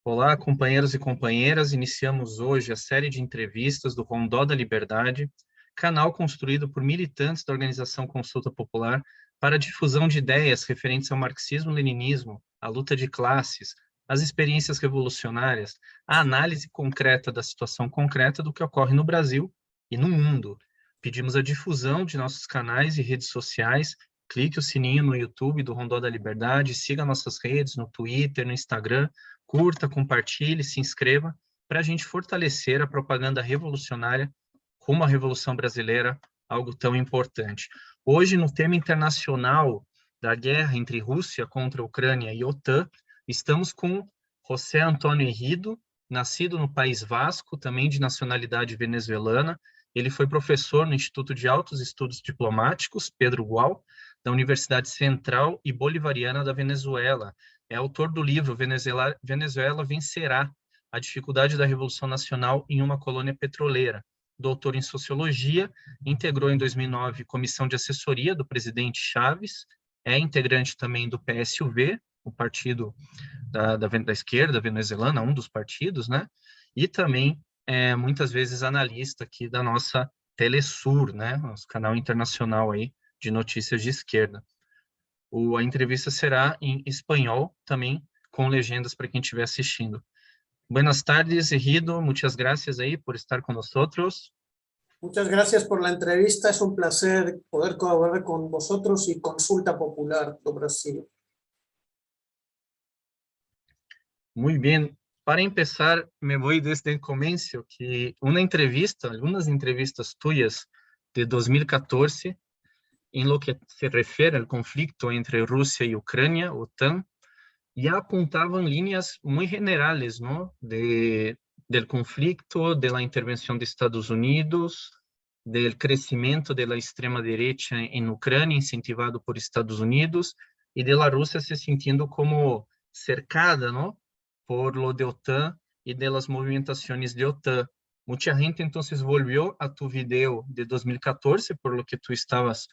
Olá, companheiros e companheiras. Iniciamos hoje a série de entrevistas do Rondó da Liberdade, canal construído por militantes da Organização Consulta Popular para a difusão de ideias referentes ao marxismo-leninismo, à luta de classes, às experiências revolucionárias, à análise concreta da situação concreta do que ocorre no Brasil e no mundo. Pedimos a difusão de nossos canais e redes sociais. Clique o sininho no YouTube do Rondó da Liberdade, siga nossas redes no Twitter, no Instagram, curta, compartilhe, se inscreva, para a gente fortalecer a propaganda revolucionária rumo à Revolução Brasileira, algo tão importante. Hoje, no tema internacional da guerra entre Rússia contra a Ucrânia e OTAN, estamos com José Antônio Herrido, nascido no País Vasco, também de nacionalidade venezuelana. Ele foi professor no Instituto de Altos Estudos Diplomáticos, Pedro Gual, da Universidade Central e Bolivariana da Venezuela. É autor do livro Venezuela Vencerá, a dificuldade da Revolução Nacional em uma colônia petroleira. Doutor em Sociologia, integrou em 2009 comissão de assessoria do presidente Chávez, é integrante também do PSUV, o partido da esquerda venezuelana, um dos partidos, né? E também muitas vezes analista aqui da nossa Telesur, né? Nosso canal internacional aí de notícias de esquerda. A entrevista será em espanhol, também com legendas para quem estiver assistindo. Buenas tardes, Herrido. Muchas gracias ahí por estar con nosotros. Muchas gracias por la entrevista. Es un placer poder colaborar con vosotros y Consulta Popular do Brasil. Muy bien. Para empezar, me voy desde el comienzo, que algunas entrevistas tuyas de 2014, en lo que se refiere al conflicto entre Rusia y Ucrania, OTAN, ya apuntaban líneas muy generales, ¿no? Del conflicto, de la intervención de Estados Unidos, del crecimiento de la extrema derecha en Ucrania, incentivado por Estados Unidos, y de la Rusia se sintiendo como cercada, ¿no? Por lo de OTAN y de las movimentaciones de OTAN. Mucha gente entonces volvió a tu video de 2014, por lo que tú estabas,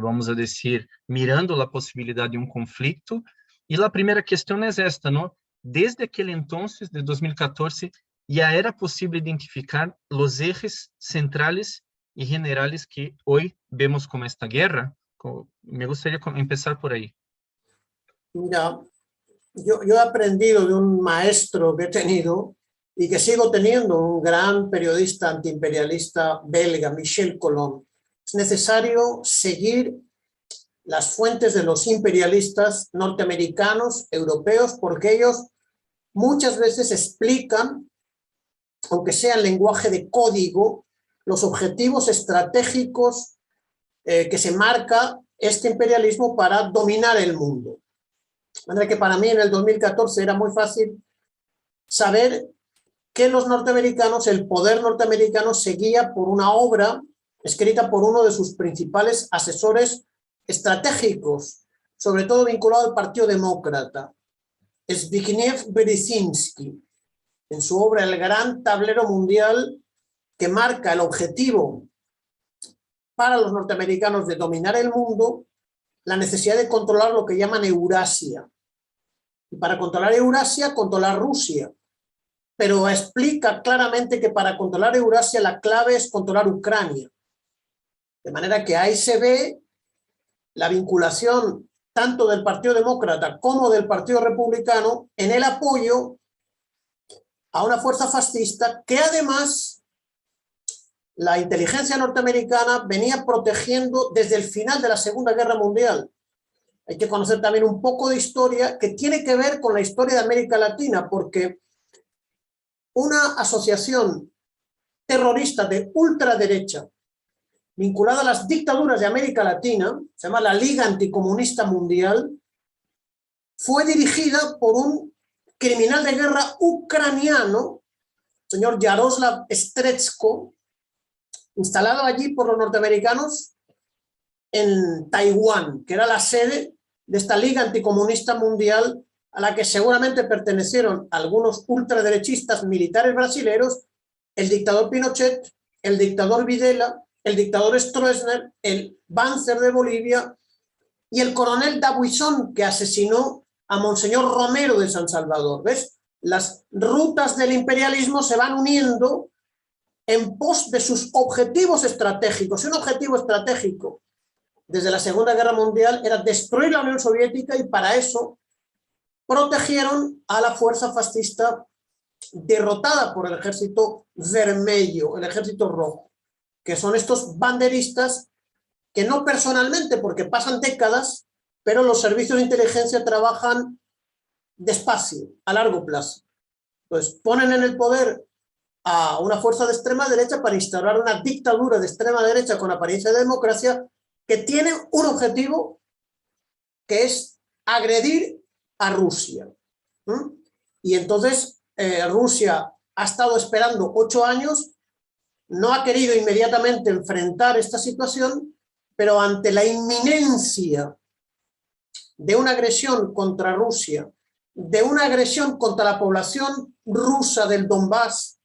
vamos a decir, mirando la posibilidad de un conflicto. Y la primera cuestión es esta, ¿no? Desde aquel entonces, de 2014, ya era posible identificar los ejes centrales y generales que hoy vemos como esta guerra. Me gustaría empezar por ahí. Mira, yo he aprendido de un maestro que he tenido y que sigo teniendo, un gran periodista antiimperialista belga, Michel Colomb. Es necesario seguir las fuentes de los imperialistas norteamericanos, europeos, porque ellos muchas veces explican, aunque sea en lenguaje de código, los objetivos estratégicos que se marca este imperialismo para dominar el mundo. De manera que para mí en el 2014 era muy fácil saber que los norteamericanos, el poder norteamericano, seguía por una obra escrita por uno de sus principales asesores estratégicos, sobre todo vinculado al Partido Demócrata, Zbigniew Brzezinski, en su obra El Gran Tablero Mundial, que marca el objetivo para los norteamericanos de dominar el mundo, la necesidad de controlar lo que llaman Eurasia. Y para controlar Eurasia, controlar Rusia. Pero explica claramente que para controlar Eurasia la clave es controlar Ucrania. De manera que ahí se ve la vinculación tanto del Partido Demócrata como del Partido Republicano en el apoyo a una fuerza fascista que además la inteligencia norteamericana venía protegiendo desde el final de la Segunda Guerra Mundial. Hay que conocer también un poco de historia que tiene que ver con la historia de América Latina, porque una asociación terrorista de ultraderecha vinculada a las dictaduras de América Latina, se llama la Liga Anticomunista Mundial, fue dirigida por un criminal de guerra ucraniano, señor Yaroslav Stretsko, instalado allí por los norteamericanos en Taiwán, que era la sede de esta Liga Anticomunista Mundial, a la que seguramente pertenecieron algunos ultraderechistas militares brasileños, el dictador Pinochet, el dictador Videla, el dictador Stroessner, el Banzer de Bolivia y el coronel D'Abuisson, que asesinó a Monseñor Romero de San Salvador. ¿Ves? las rutas del imperialismo se van uniendo en pos de sus objetivos estratégicos. Un objetivo estratégico desde la Segunda Guerra Mundial era destruir la Unión Soviética, y para eso protegieron a la fuerza fascista derrotada por el ejército vermelho, el ejército rojo, que son estos banderistas que no personalmente, porque pasan décadas, pero los servicios de inteligencia trabajan despacio, a largo plazo. Entonces ponen en el poder a una fuerza de extrema derecha para instaurar una dictadura de extrema derecha con apariencia de democracia, que tiene un objetivo, que es agredir a Rusia. Y entonces Rusia ha estado esperando 8 años, no ha querido inmediatamente enfrentar esta situación, pero ante la inminencia de una agresión contra Rusia, de una agresión contra la población rusa del Donbass,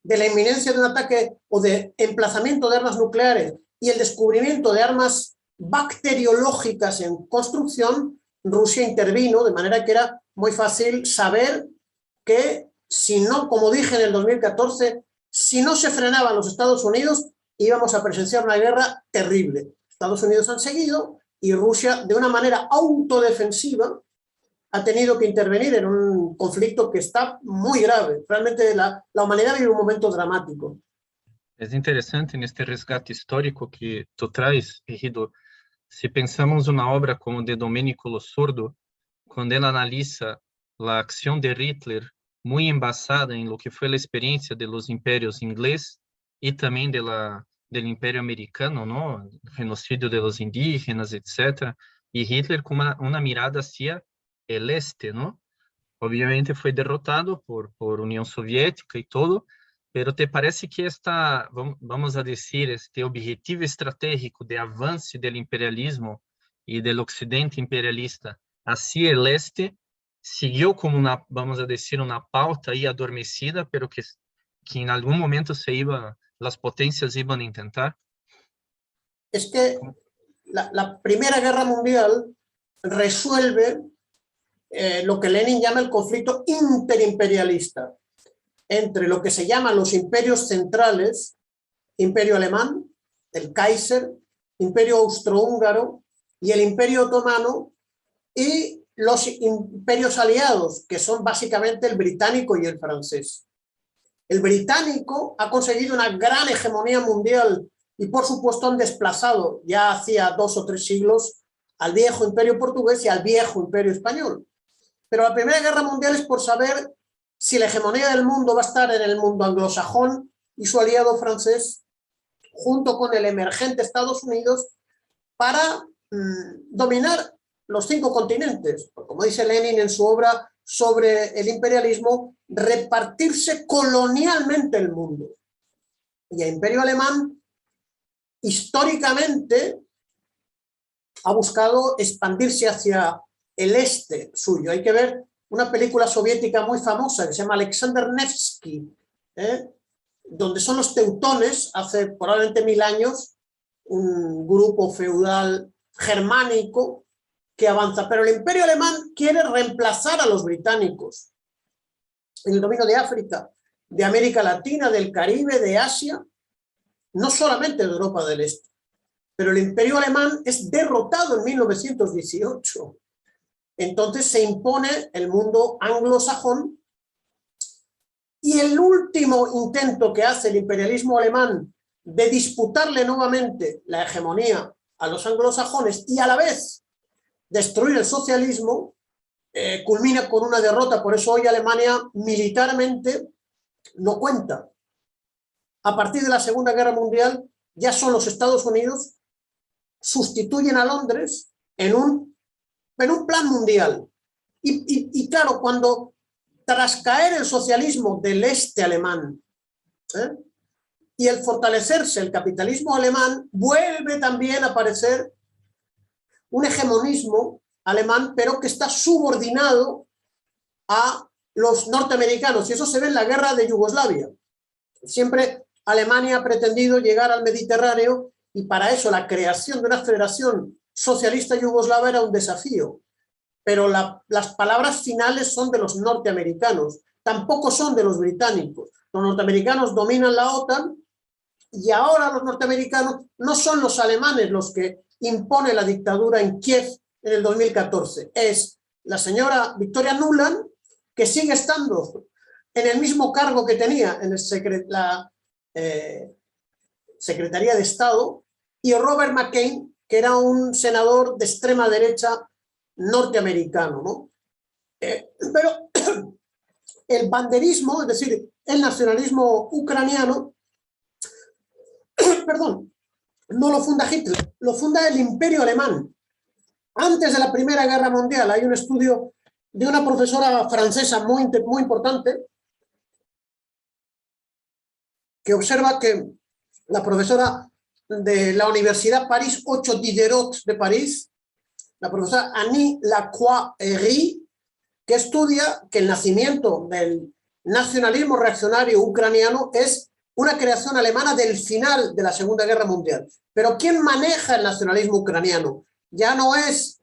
de la inminencia de un ataque o de emplazamiento de armas nucleares y el descubrimiento de armas bacteriológicas en construcción, Rusia intervino, de manera que era muy fácil saber que, si no, como dije en el 2014, si no se frenaban los Estados Unidos, íbamos a presenciar una guerra terrible. Estados Unidos han seguido, y Rusia, de una manera autodefensiva, ha tenido que intervenir en un conflicto que está muy grave. Realmente la humanidad vive un momento dramático. Es interesante neste resgate histórico que tu traz, Rido, se pensamos uma obra como de Domenico Losurdo, quando ele analisa a ação de Hitler muito embasada em lo que foi a experiência de los impérios inglês e também del Império Americano, ¿no? Genocídio de los indígenas, etc. E Hitler com uma mirada hacia el este, ¿no? Obviamente foi derrotado por União Soviética e todo, pero te parece que vamos a decir, este objetivo estratégico de avance do imperialismo e do occidente imperialista hacia el este siguió como una, vamos a decir, una pauta ahí adormecida, pero que en algún momento las potencias iban a intentar? Es que la Primera Guerra Mundial resuelve lo que Lenin llama el conflicto interimperialista entre lo que se llaman los imperios centrales, imperio alemán, el Kaiser, imperio austrohúngaro y el imperio otomano, y los imperios aliados, que son básicamente el británico y el francés. El británico ha conseguido una gran hegemonía mundial y, por supuesto, han desplazado ya hacía 2 o 3 siglos al viejo imperio portugués y al viejo imperio español. Pero la Primera Guerra Mundial es por saber si la hegemonía del mundo va a estar en el mundo anglosajón y su aliado francés, junto con el emergente Estados Unidos, para dominar los 5 continentes. Como dice Lenin en su obra sobre el imperialismo, repartirse colonialmente el mundo. Y el imperio alemán, históricamente, ha buscado expandirse hacia el este suyo. Hay que ver una película soviética muy famosa que se llama Alexander Nevsky, donde son los teutones, hace probablemente 1000 años, un grupo feudal germánico que avanza. Pero el imperio alemán quiere reemplazar a los británicos en el dominio de África, de América Latina, del Caribe, de Asia, no solamente de Europa del Este. Pero el imperio alemán es derrotado en 1918. Entonces se impone el mundo anglosajón, y el último intento que hace el imperialismo alemán de disputarle nuevamente la hegemonía a los anglosajones y a la vez destruir el socialismo, culmina con una derrota. Por eso hoy Alemania militarmente no cuenta. A partir de la Segunda Guerra Mundial ya son los Estados Unidos, sustituyen a Londres en un plan mundial. Y claro, cuando tras caer el socialismo del este alemán y el fortalecerse el capitalismo alemán, vuelve también a aparecer un hegemonismo alemán, pero que está subordinado a los norteamericanos, y eso se ve en la guerra de Yugoslavia. Siempre Alemania ha pretendido llegar al Mediterráneo, y para eso la creación de una federación socialista yugoslava era un desafío. pero las palabras finales son de los norteamericanos, tampoco son de los británicos. Los norteamericanos dominan la OTAN y ahora los norteamericanos no son los alemanes los que imponen la dictadura en Kiev en el 2014, es la señora Victoria Nuland, que sigue estando en el mismo cargo que tenía en la Secretaría de Estado, y Robert McCain, que era un senador de extrema derecha norteamericano, ¿no? Pero el banderismo, es decir, el nacionalismo ucraniano, perdón, no lo funda Hitler, lo funda el Imperio Alemán. Antes de la Primera Guerra Mundial hay un estudio de una profesora francesa muy importante que observa que la profesora de la Universidad París 8 Diderot de París, la profesora Annie Lacroix-Herry, que estudia que el nacimiento del nacionalismo reaccionario ucraniano es una creación alemana del final de la Segunda Guerra Mundial. Pero ¿quién maneja el nacionalismo ucraniano? Ya no es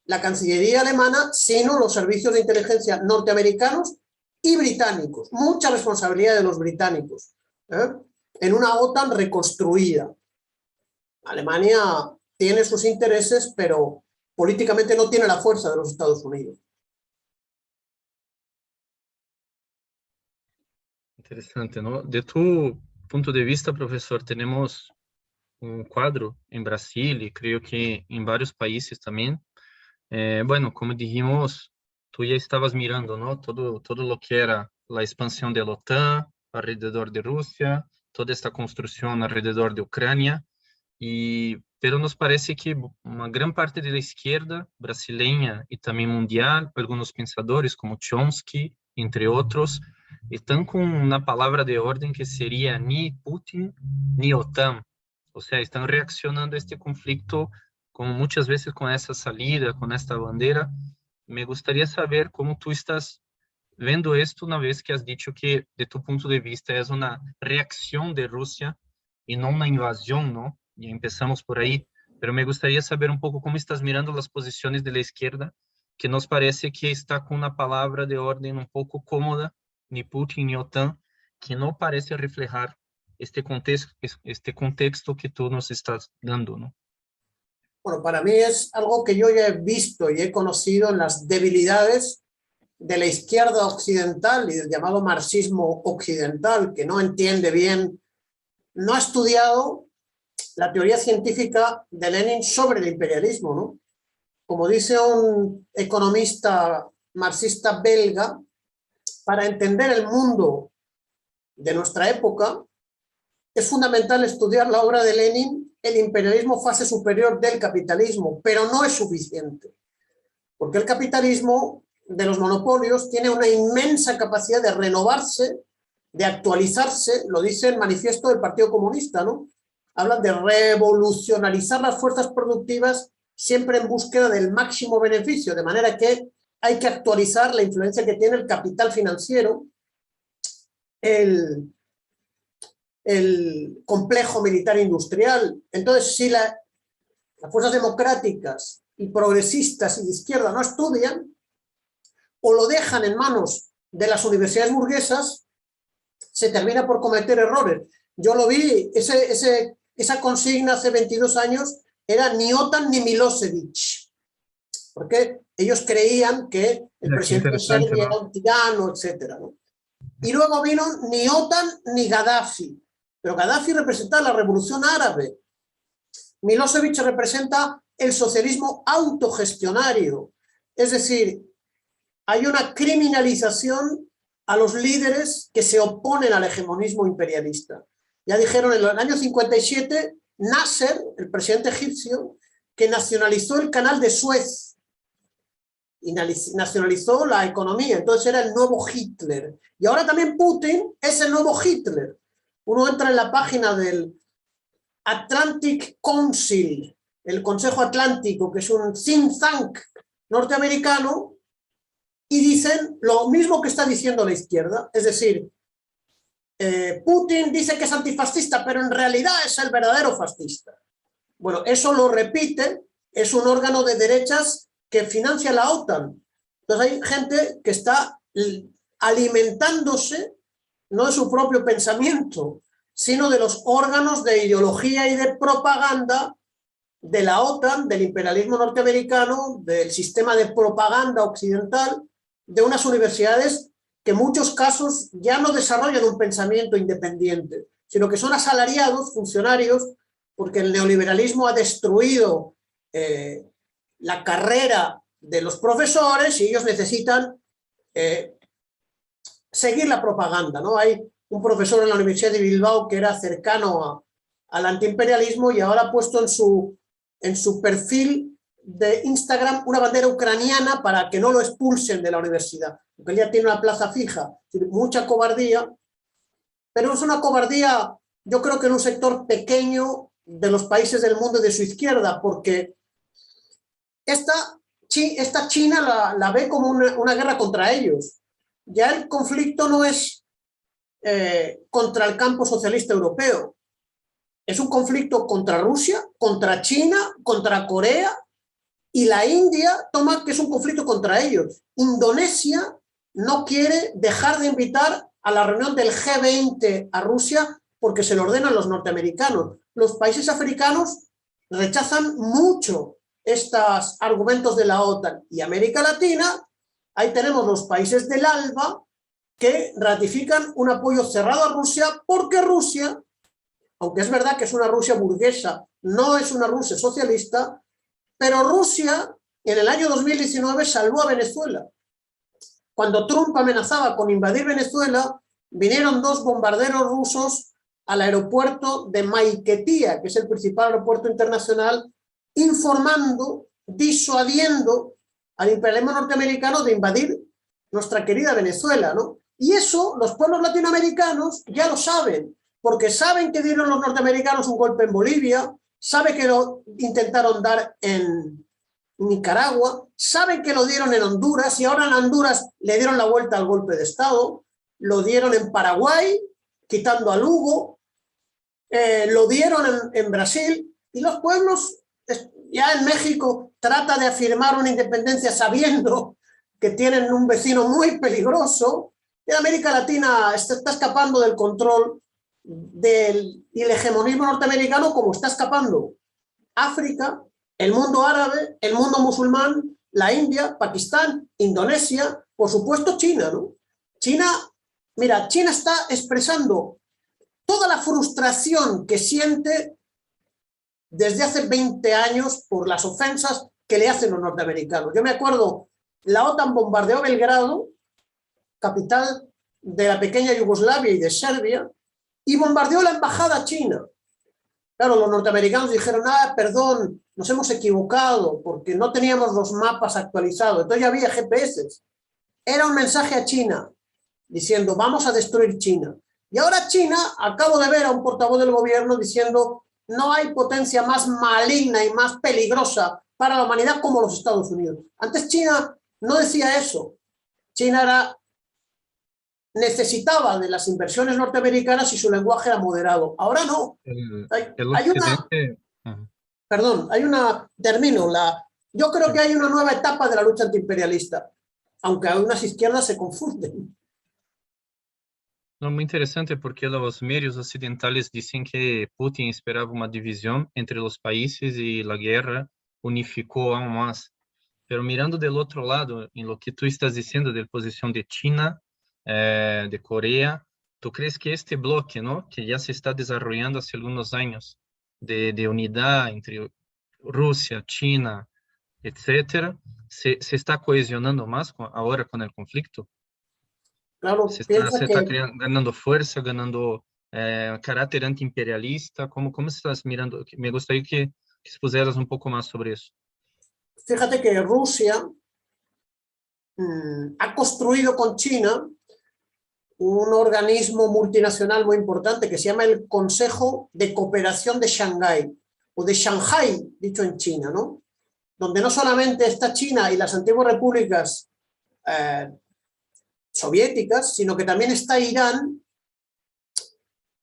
la Cancillería alemana, sino los servicios de inteligencia norteamericanos y británicos. Mucha responsabilidad de los británicos, en una OTAN reconstruida. Alemania tiene sus intereses, pero políticamente no tiene la fuerza de los Estados Unidos. Interesante, ¿no? De tu punto de vista, profesor, tenemos un cuadro en Brasil y creo que en varios países también. Bueno, como dijimos, tú ya estabas mirando, ¿no? Todo lo que era la expansión de la OTAN alrededor de Rusia, toda esta construcción alrededor de Ucrania, pero nos parece que una gran parte de la izquierda brasileña y también mundial, algunos pensadores como Chomsky, entre otros, están con una palabra de orden que sería ni Putin ni OTAN. O sea, están reaccionando a este conflicto como muchas veces con esa salida, con esta bandera. Me gustaría saber cómo tú estás viendo esto una vez que has dicho que, de tu punto de vista, es una reacción de Rusia y no una invasión, ¿no? Y empezamos por ahí. Pero me gustaría saber un poco cómo estás mirando las posiciones de la izquierda, que nos parece que está con una palabra de orden un poco cómoda, ni Putin ni OTAN, que no parece reflejar este contexto que tú nos estás dando, ¿no? Bueno, para mí es algo que yo ya he visto y he conocido en las debilidades de la izquierda occidental y del llamado marxismo occidental, que no entiende bien, no ha estudiado la teoría científica de Lenin sobre el imperialismo, ¿no? Como dice un economista marxista belga, para entender el mundo de nuestra época, es fundamental estudiar la obra de Lenin, El imperialismo, fase superior del capitalismo, pero no es suficiente, porque el capitalismo de los monopolios tiene una inmensa capacidad de renovarse, de actualizarse, lo dice el manifiesto del Partido Comunista, ¿no? Hablan de revolucionarizar las fuerzas productivas siempre en búsqueda del máximo beneficio, de manera que hay que actualizar la influencia que tiene el capital financiero, el complejo militar industrial. Entonces, si las fuerzas democráticas y progresistas y de izquierda no estudian, o lo dejan en manos de las universidades burguesas, se termina por cometer errores. Yo lo vi, esa consigna hace 22 años era ni OTAN ni Milosevic, porque ellos creían que el presidente de Serbia era un tirano, etc., ¿no? Y luego vino ni OTAN ni Gaddafi, pero Gaddafi representa la revolución árabe. Milosevic representa el socialismo autogestionario, es decir, hay una criminalización a los líderes que se oponen al hegemonismo imperialista. Ya dijeron en el año 57, Nasser, el presidente egipcio, que nacionalizó el canal de Suez y nacionalizó la economía, entonces era el nuevo Hitler. Y ahora también Putin es el nuevo Hitler. Uno entra en la página del Atlantic Council, el Consejo Atlántico, que es un think tank norteamericano, y dicen lo mismo que está diciendo la izquierda, es decir, Putin dice que es antifascista, pero en realidad es el verdadero fascista. Bueno, eso lo repite, es un órgano de derechas que financia la OTAN. Entonces hay gente que está alimentándose no de su propio pensamiento, sino de los órganos de ideología y de propaganda de la OTAN, del imperialismo norteamericano, del sistema de propaganda occidental, de unas universidades que en muchos casos ya no desarrollan un pensamiento independiente, sino que son asalariados, funcionarios, porque el neoliberalismo ha destruido la carrera de los profesores y ellos necesitan seguir la propaganda, ¿no? Hay un profesor en la Universidad de Bilbao que era cercano al antiimperialismo y ahora ha puesto en su perfil de Instagram una bandera ucraniana para que no lo expulsen de la universidad, porque él ya tiene una plaza fija. Mucha cobardía, pero es una cobardía, yo creo que en un sector pequeño de los países del mundo de su izquierda, porque esta China la ve como una guerra contra ellos. Ya el conflicto no es contra el campo socialista europeo, es un conflicto contra Rusia, contra China, contra Corea, y la India toma que es un conflicto contra ellos. Indonesia no quiere dejar de invitar a la reunión del G20 a Rusia porque se lo ordenan los norteamericanos. Los países africanos rechazan mucho estos argumentos de la OTAN. Y América Latina, ahí tenemos los países del ALBA que ratifican un apoyo cerrado a Rusia porque Rusia, aunque es verdad que es una Rusia burguesa, no es una Rusia socialista, pero Rusia en el año 2019 salvó a Venezuela. Cuando Trump amenazaba con invadir Venezuela, vinieron 2 bombarderos rusos al aeropuerto de Maiquetía, que es el principal aeropuerto internacional, informando, disuadiendo al imperialismo norteamericano de invadir nuestra querida Venezuela, ¿no? Y eso los pueblos latinoamericanos ya lo saben, porque saben que dieron los norteamericanos un golpe en Bolivia, saben que lo intentaron dar en Nicaragua, saben que lo dieron en Honduras y ahora en Honduras le dieron la vuelta al golpe de Estado, lo dieron en Paraguay, quitando a Lugo, lo dieron en Brasil, y los pueblos, ya en México, trata de afirmar una independencia sabiendo que tienen un vecino muy peligroso. En América Latina está escapando del control y el hegemonismo norteamericano, como está escapando África, el mundo árabe, el mundo musulmán, la India, Pakistán, Indonesia, por supuesto China, ¿no? China está expresando toda la frustración que siente desde hace 20 años por las ofensas que le hacen los norteamericanos. Yo me acuerdo, la OTAN bombardeó Belgrado, capital de la pequeña Yugoslavia y de Serbia, y bombardeó la embajada china. Claro, los norteamericanos dijeron, perdón, nos hemos equivocado porque no teníamos los mapas actualizados. Entonces ya había GPS. Era un mensaje a China diciendo, vamos a destruir China. Y ahora China, acabo de ver a un portavoz del gobierno diciendo, no hay potencia más maligna y más peligrosa para la humanidad como los Estados Unidos. Antes China no decía eso. China necesitaba de las inversiones norteamericanas y su lenguaje era moderado. Ahora no. Yo creo que hay una nueva etapa de la lucha antiimperialista, aunque algunas izquierdas se confunden. No, muy interesante porque los medios occidentales dicen que Putin esperaba una división entre los países y la guerra unificó aún más. Pero mirando del otro lado, en lo que tú estás diciendo de la posición de China, de Corea, ¿tú crees que este bloque, ¿no? que ya se está desarrollando hace algunos años, de unidad entre Rusia, China, etcétera, se está cohesionando más ahora con el conflicto? Claro, Se está ganando fuerza, ganando carácter antiimperialista. ¿Cómo estás mirando? Me gustaría que expusieras un poco más sobre eso. Fíjate que Rusia ha construido con China un organismo multinacional muy importante que se llama el Consejo de Cooperación de Shanghái, o de Shanghai, dicho en China, ¿no? Donde no solamente está China y las antiguas repúblicas soviéticas, sino que también está Irán,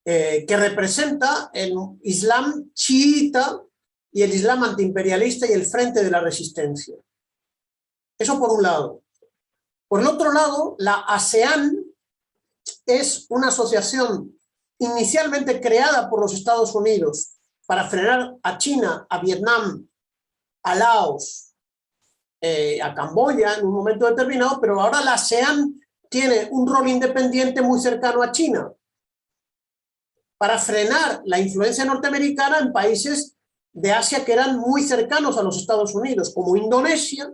que representa el Islam chiita y el Islam antiimperialista y el Frente de la Resistencia. Eso por un lado. Por el otro lado, la ASEAN es una asociación inicialmente creada por los Estados Unidos para frenar a China, a Vietnam, a Laos, a Camboya en un momento determinado, pero ahora la ASEAN tiene un rol independiente muy cercano a China para frenar la influencia norteamericana en países de Asia que eran muy cercanos a los Estados Unidos, como Indonesia,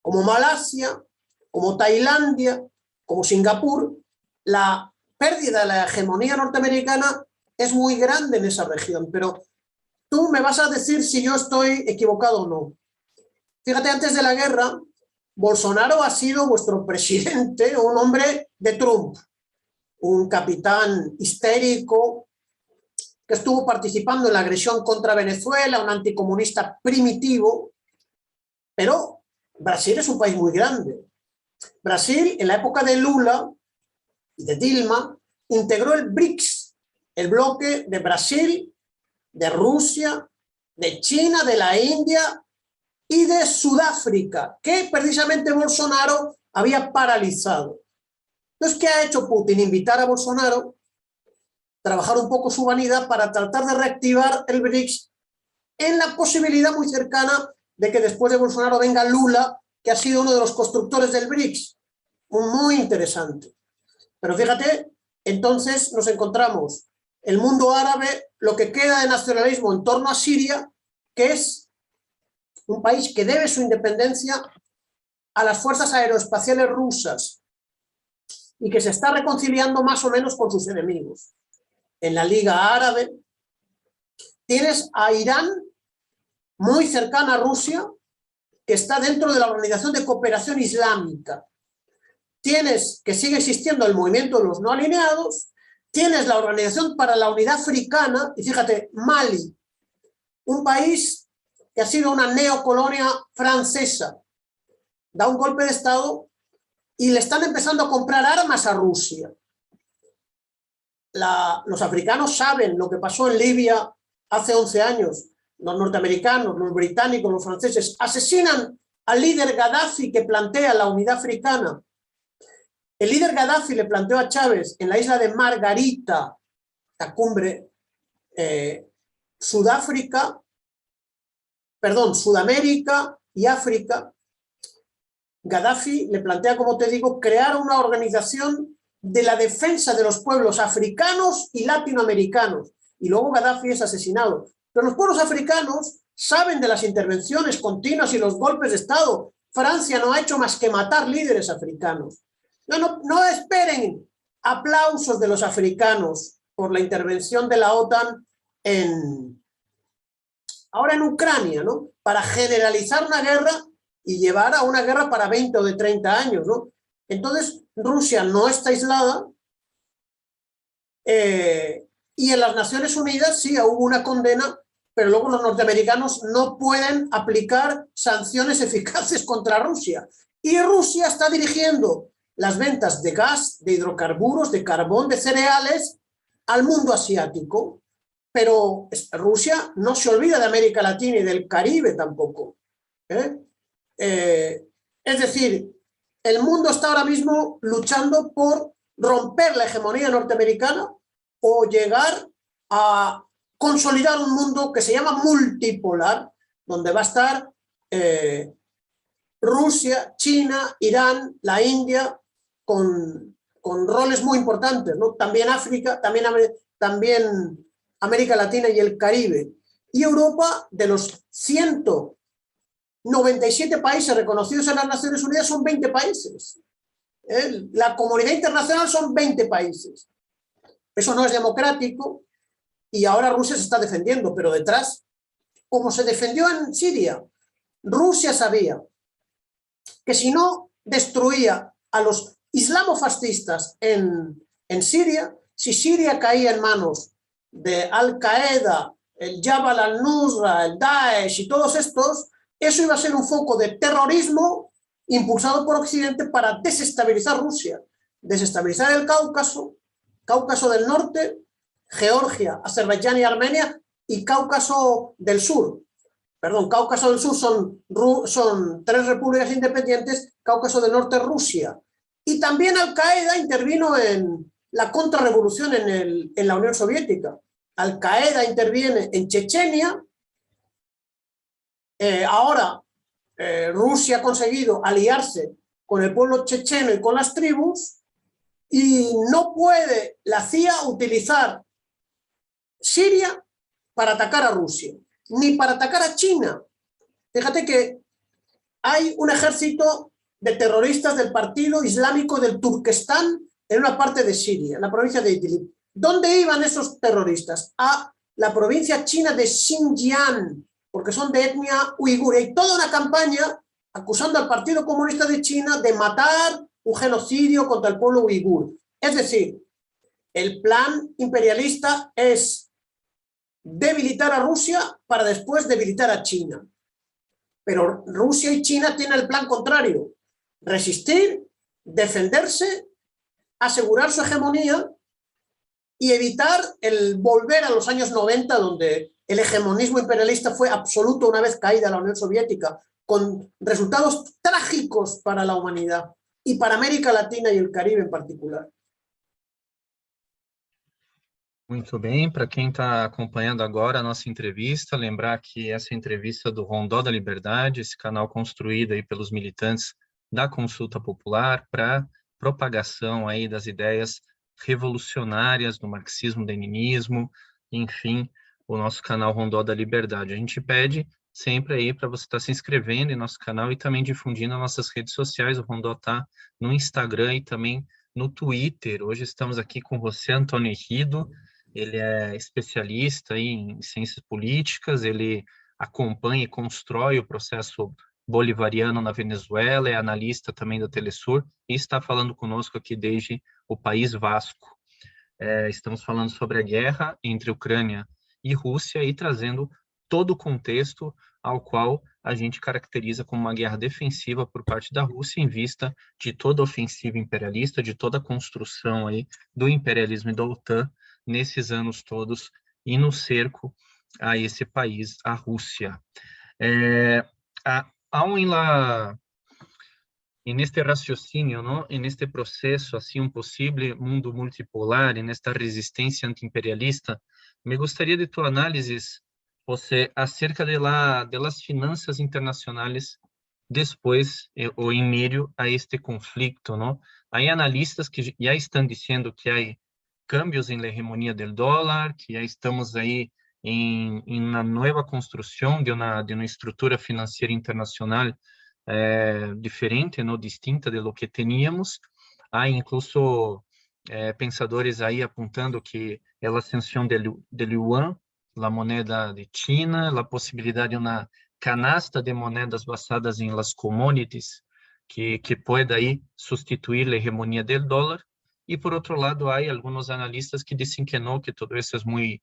como Malasia, como Tailandia, como Singapur. La pérdida de la hegemonía norteamericana es muy grande en esa región, pero tú me vas a decir si yo estoy equivocado o no. Fíjate, antes de la guerra, Bolsonaro ha sido vuestro presidente, un hombre de Trump, un capitán histérico que estuvo participando en la agresión contra Venezuela, un anticomunista primitivo, pero Brasil es un país muy grande. Brasil, en la época de Lula y de Dilma, integró el BRICS, el bloque de Brasil, de Rusia, de China, de la India y de Sudáfrica, que precisamente Bolsonaro había paralizado. Entonces, ¿qué ha hecho Putin? Invitar a Bolsonaro, trabajar un poco su vanidad para tratar de reactivar el BRICS en la posibilidad muy cercana de que después de Bolsonaro venga Lula, que ha sido uno de los constructores del BRICS. Muy interesante. Pero fíjate, entonces nos encontramos el mundo árabe, lo que queda de nacionalismo en torno a Siria, que es un país que debe su independencia a las fuerzas aeroespaciales rusas y que se está reconciliando más o menos con sus enemigos. En la Liga Árabe tienes a Irán, muy cercana a Rusia, que está dentro de la Organización de Cooperación Islámica. Tienes que sigue existiendo el movimiento de los no alineados, tienes la Organización para la Unidad Africana, y fíjate, Mali, un país que ha sido una neocolonia francesa, da un golpe de Estado y le están empezando a comprar armas a Rusia. Los africanos saben lo que pasó en Libia hace 11 años. Los norteamericanos, los británicos, los franceses asesinan al líder Gaddafi que plantea la unidad africana. El líder Gaddafi le planteó a Chávez en la isla de Margarita, la cumbre, Sudamérica y África. Gaddafi le plantea, como te digo, crear una organización de la defensa de los pueblos africanos y latinoamericanos. Y luego Gaddafi es asesinado. Pero los pueblos africanos saben de las intervenciones continuas y los golpes de Estado. Francia no ha hecho más que matar líderes africanos. No esperen aplausos de los africanos por la intervención de la OTAN ahora en Ucrania, ¿no? Para generalizar una guerra y llevar a una guerra para 20 o de 30 años, ¿no? Entonces, Rusia no está aislada y en las Naciones Unidas sí hubo una condena, pero luego los norteamericanos no pueden aplicar sanciones eficaces contra Rusia. Y Rusia está dirigiendo las ventas de gas, de hidrocarburos, de carbón, de cereales al mundo asiático. Pero Rusia no se olvida de América Latina y del Caribe tampoco. Es decir, el mundo está ahora mismo luchando por romper la hegemonía norteamericana o llegar a consolidar un mundo que se llama multipolar, donde va a estar Rusia, China, Irán, la India, con roles muy importantes, ¿no? También África, también América Latina y el Caribe. Y Europa, de los 197 países reconocidos en las Naciones Unidas, son 20 países. La comunidad internacional son 20 países. Eso no es democrático y ahora Rusia se está defendiendo, pero detrás, como se defendió en Siria, Rusia sabía que si no destruía a los islamofascistas en Siria, si Siria caía en manos de Al-Qaeda, el Jabal al-Nusra, el Daesh y todos estos, eso iba a ser un foco de terrorismo impulsado por Occidente para desestabilizar Rusia, desestabilizar el Cáucaso, Cáucaso del Norte, Georgia, Azerbaiyán y Armenia y Cáucaso del Sur. perdón, Cáucaso del Sur son 3 repúblicas independientes, Cáucaso del Norte Rusia. Y también Al-Qaeda intervino en la contrarrevolución en la Unión Soviética. Al-Qaeda interviene en Chechenia. Ahora Rusia ha conseguido aliarse con el pueblo checheno y con las tribus, y no puede la CIA utilizar Siria para atacar a Rusia, ni para atacar a China. Fíjate que hay un ejército de terroristas del Partido Islámico del Turquestán en una parte de Siria, en la provincia de Idlib. ¿Dónde iban esos terroristas? A la provincia china de Xinjiang, porque son de etnia uigur. Hay toda una campaña acusando al Partido Comunista de China de matar, un genocidio contra el pueblo uigur. Es decir, el plan imperialista es debilitar a Rusia para después debilitar a China. Pero Rusia y China tienen el plan contrario: resistir, defenderse, asegurar su hegemonía y evitar el volver a los años 90, donde el hegemonismo imperialista fue absoluto una vez caída la Unión Soviética, con resultados trágicos para la humanidad y para América Latina y el Caribe en particular. Muito bem, para quem está acompanhando agora a nossa entrevista, lembrar que essa entrevista do Rondó da Liberdade, esse canal construído aí pelos militantes da Consulta Popular para propagação aí das ideias revolucionárias do marxismo-leninismo, enfim, o nosso canal Rondó da Liberdade. A gente pede sempre aí para você estar se inscrevendo em nosso canal e também difundindo nas nossas redes sociais. O Rondó está no Instagram e também no Twitter. Hoje estamos aqui com José Antônio Rido. Ele é especialista em ciências políticas, ele acompanha e constrói o processo bolivariano na Venezuela, é analista também da Telesur e está falando conosco aqui desde o País Vasco. Estamos falando sobre a guerra entre Ucrânia e Rússia e trazendo todo o contexto ao qual a gente caracteriza como uma guerra defensiva por parte da Rússia em vista de toda a ofensiva imperialista, de toda a construção aí do imperialismo e da OTAN nesses anos todos e no cerco a esse país, a Rússia. En este raciocinio, ¿no? En este proceso, así un posible mundo multipolar, en esta resistencia antiimperialista, me gustaría de tu análisis, José, acerca de las finanzas internacionales después o en medio a este conflicto, ¿no? Hay analistas que ya están diciendo que hay cambios en la hegemonía del dólar, que ya estamos ahí en una nueva construcción de una estructura financiera internacional diferente, ¿no? Distinta de lo que teníamos. Hay incluso pensadores ahí apuntando que la ascensión del yuan, la moneda de China, la posibilidad de una canasta de monedas basadas en las commodities que pueda ahí sustituir la hegemonía del dólar. Y por otro lado, hay algunos analistas que dicen que no, que todo eso es muy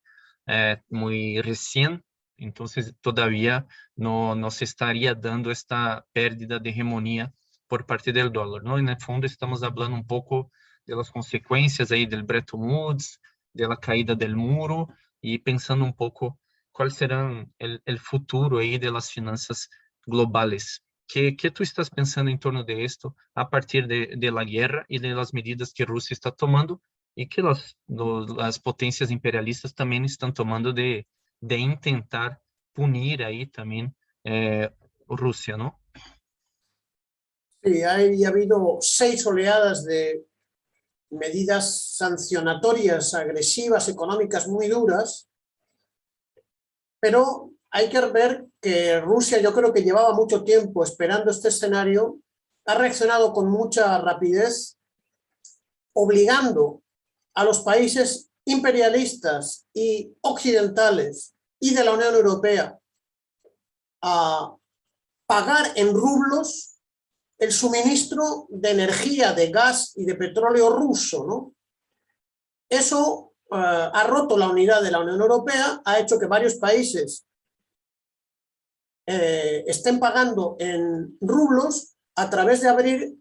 recién, entonces todavía no se estaría dando esta pérdida de hegemonía por parte del dólar, ¿no? En el fondo estamos hablando un poco de las consecuencias ahí del Bretton Woods, de la caída del muro y pensando un poco cuál será el futuro ahí de las finanzas globales. ¿Qué tú estás pensando en torno de esto a partir de la guerra y de las medidas que Rusia está tomando y que las potencias imperialistas también están tomando de intentar punir ahí también Rusia, ¿no? Sí, ha habido 6 oleadas de medidas sancionatorias, agresivas, económicas muy duras, pero hay que ver que Rusia, yo creo que llevaba mucho tiempo esperando este escenario, ha reaccionado con mucha rapidez, obligando a los países imperialistas y occidentales y de la Unión Europea a pagar en rublos el suministro de energía, de gas y de petróleo ruso, ¿no? Eso ha roto la unidad de la Unión Europea, ha hecho que varios países estén pagando en rublos a través de abrir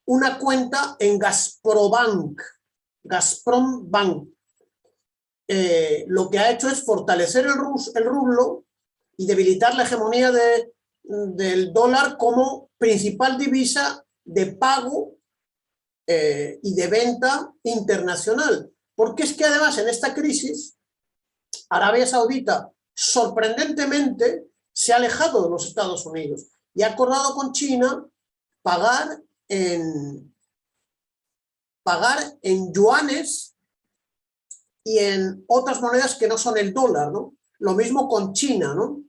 una cuenta en Gazprom Bank. Lo que ha hecho es fortalecer el rublo y debilitar la hegemonía del dólar como principal divisa de pago y de venta internacional. Porque es que además en esta crisis Arabia Saudita sorprendentemente se ha alejado de los Estados Unidos y ha acordado con China pagar en yuanes y en otras monedas que no son el dólar, ¿no? Lo mismo con China, ¿no?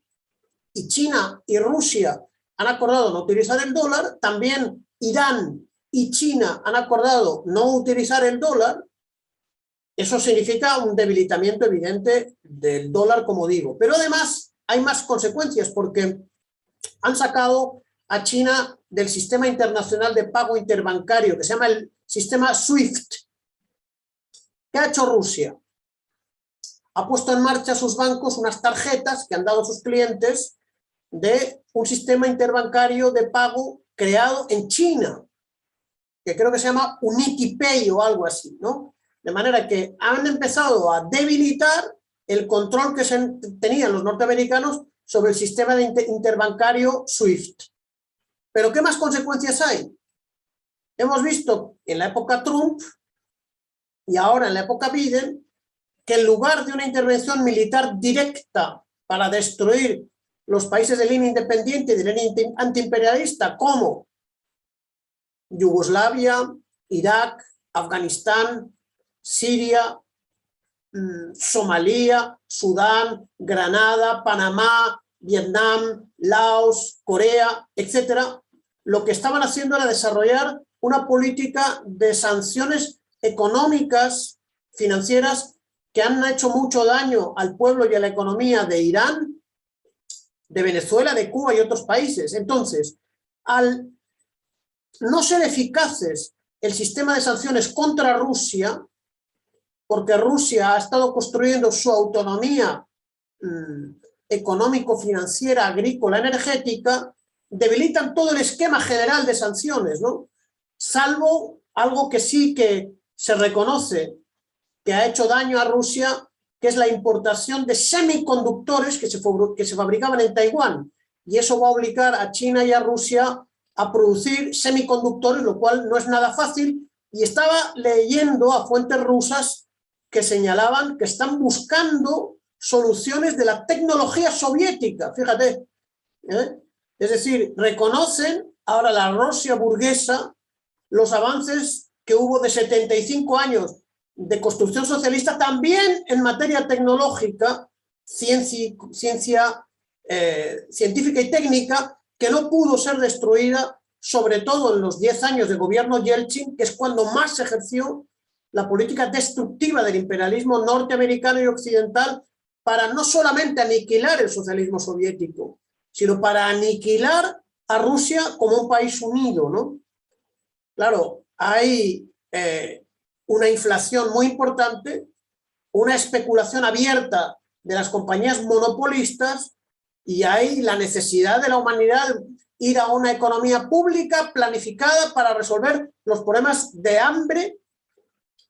Y China y Rusia han acordado no utilizar el dólar, también Irán y China han acordado no utilizar el dólar. Eso significa un debilitamiento evidente del dólar, como digo. Pero además hay más consecuencias porque han sacado a China del sistema internacional de pago interbancario, que se llama el sistema SWIFT. ¿Qué ha hecho Rusia? Ha puesto en marcha sus bancos unas tarjetas que han dado a sus clientes de un sistema interbancario de pago creado en China, que creo que se llama UnityPay o algo así, ¿no? De manera que han empezado a debilitar el control que tenían los norteamericanos sobre el sistema interbancario SWIFT. ¿Pero qué más consecuencias hay? Hemos visto en la época Trump y ahora en la época Biden que en lugar de una intervención militar directa para destruir los países de línea independiente y de línea antiimperialista como Yugoslavia, Irak, Afganistán, Siria, Somalia, Sudán, Granada, Panamá, Vietnam, Laos, Corea, etcétera, lo que estaban haciendo era desarrollar una política de sanciones económicas, financieras, que han hecho mucho daño al pueblo y a la economía de Irán, de Venezuela, de Cuba y otros países. Entonces, al no ser eficaces el sistema de sanciones contra Rusia, porque Rusia ha estado construyendo su autonomía económico-financiera, agrícola, energética, debilitan todo el esquema general de sanciones, ¿no? Salvo algo que sí que se reconoce que ha hecho daño a Rusia, que es la importación de semiconductores que se fabricaban en Taiwán. Y eso va a obligar a China y a Rusia a producir semiconductores, lo cual no es nada fácil. Y estaba leyendo a fuentes rusas que señalaban que están buscando soluciones de la tecnología soviética, fíjate. Es decir, reconocen ahora la Rusia burguesa los avances que hubo de 75 años de construcción socialista también en materia tecnológica, científica y técnica, que no pudo ser destruida, sobre todo en los 10 años de gobierno Yeltsin, que es cuando más se ejerció la política destructiva del imperialismo norteamericano y occidental para no solamente aniquilar el socialismo soviético, sino para aniquilar a Rusia como un país unido, ¿no? Claro, hay una inflación muy importante, una especulación abierta de las compañías monopolistas y hay la necesidad de la humanidad ir a una economía pública planificada para resolver los problemas de hambre,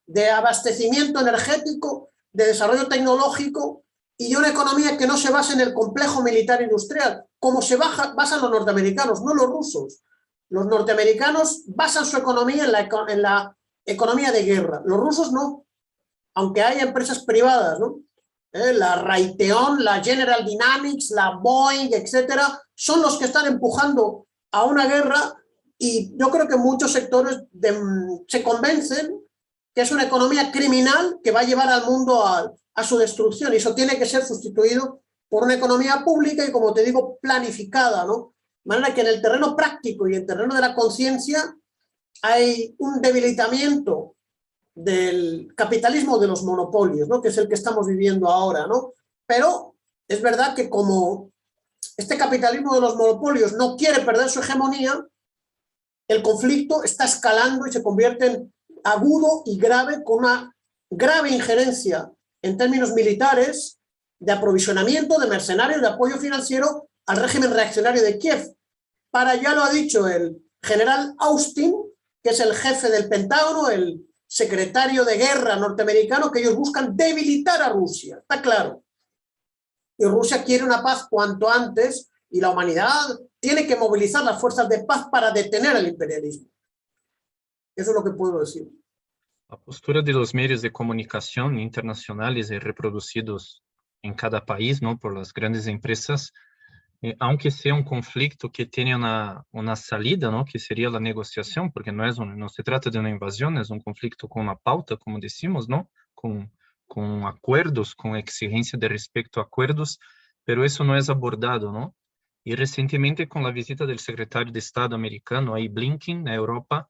de abastecimiento energético, de desarrollo tecnológico y una economía que no se base en el complejo militar industrial, como se basan los norteamericanos, no los rusos. Los norteamericanos basan su economía en la economía de guerra. Los rusos no, aunque hay empresas privadas, ¿no? La Raytheon, la General Dynamics, la Boeing, etcétera, son los que están empujando a una guerra y yo creo que muchos sectores se convencen que es una economía criminal que va a llevar al mundo a su destrucción y eso tiene que ser sustituido por una economía pública y, como te digo, planificada, ¿no? De manera que en el terreno práctico y en el terreno de la conciencia hay un debilitamiento del capitalismo de los monopolios, ¿no? Que es el que estamos viviendo ahora, ¿no? Pero es verdad que como este capitalismo de los monopolios no quiere perder su hegemonía, el conflicto está escalando y se convierte en agudo y grave, con una grave injerencia en términos militares, de aprovisionamiento, de mercenarios, de apoyo financiero al régimen reaccionario de Kiev. Ya lo ha dicho el general Austin, que es el jefe del Pentágono, el secretario de guerra norteamericano, que ellos buscan debilitar a Rusia, está claro. y Rusia quiere una paz cuanto antes y la humanidad tiene que movilizar las fuerzas de paz para detener el imperialismo. Eso es lo que puedo decir. La postura de los medios de comunicación internacionales y reproducidos en cada país, ¿no?, por las grandes empresas, aunque sea un conflicto que tiene una salida, ¿no?, que sería la negociación, porque no se trata de una invasión, es un conflicto con una pauta, como decimos, ¿no?, con acuerdos, con exigencia de respecto a acuerdos, pero eso no es abordado, ¿no? Y recientemente, con la visita del secretario de Estado americano, ahí Blinken, a Europa,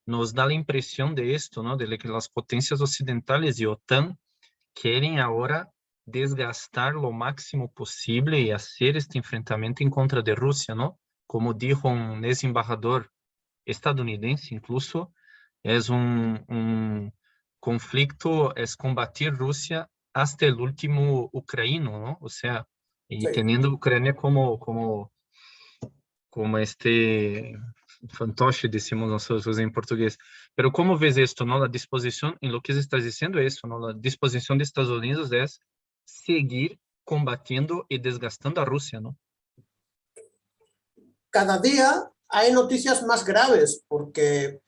nos da la impresión de esto, ¿no?, de que las potencias occidentales y OTAN quieren ahora desgastar lo máximo posible y hacer este enfrentamiento en contra de Rusia, ¿no? Como dijo un ex embajador estadounidense, incluso, es un conflicto, es combatir Rusia hasta el último ucraniano, ¿no? O sea, y Sí. teniendo Ucrania como este fantoche, decimos nosotros en portugués. Pero ¿cómo ves esto, no? La disposición, en lo que estás diciendo es eso, ¿no? La disposición de Estados Unidos es seguir combatiendo y desgastando a Rusia, ¿no? Cada día hay noticias más graves porque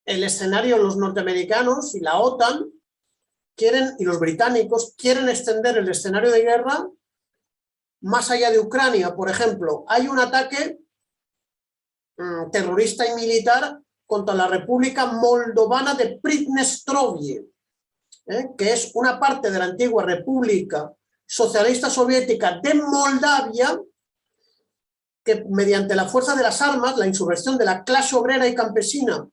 el escenario, los norteamericanos y la OTAN quieren, y los británicos quieren extender el escenario de guerra más allá de Ucrania. Por ejemplo, hay un ataque terrorista y militar contra la República Moldovana de Pridnestrovie, que es una parte de la antigua República Socialista Soviética de Moldavia, que mediante la fuerza de las armas, la insurrección de la clase obrera y campesina,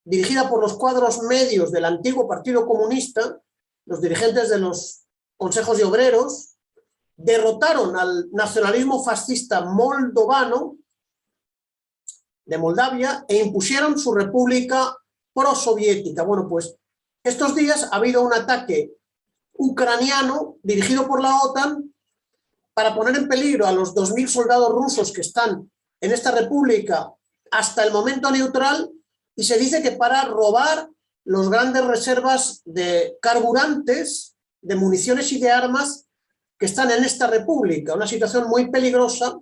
dirigida por los cuadros medios del antiguo Partido Comunista, los dirigentes de los consejos de obreros, derrotaron al nacionalismo fascista moldovano de Moldavia e impusieron su república prosoviética. Bueno, pues estos días ha habido un ataque ucraniano dirigido por la OTAN para poner en peligro a los 2.000 soldados rusos que están en esta república hasta el momento neutral, y se dice que para robar las grandes reservas de carburantes, de municiones y de armas que están en esta república. Una situación muy peligrosa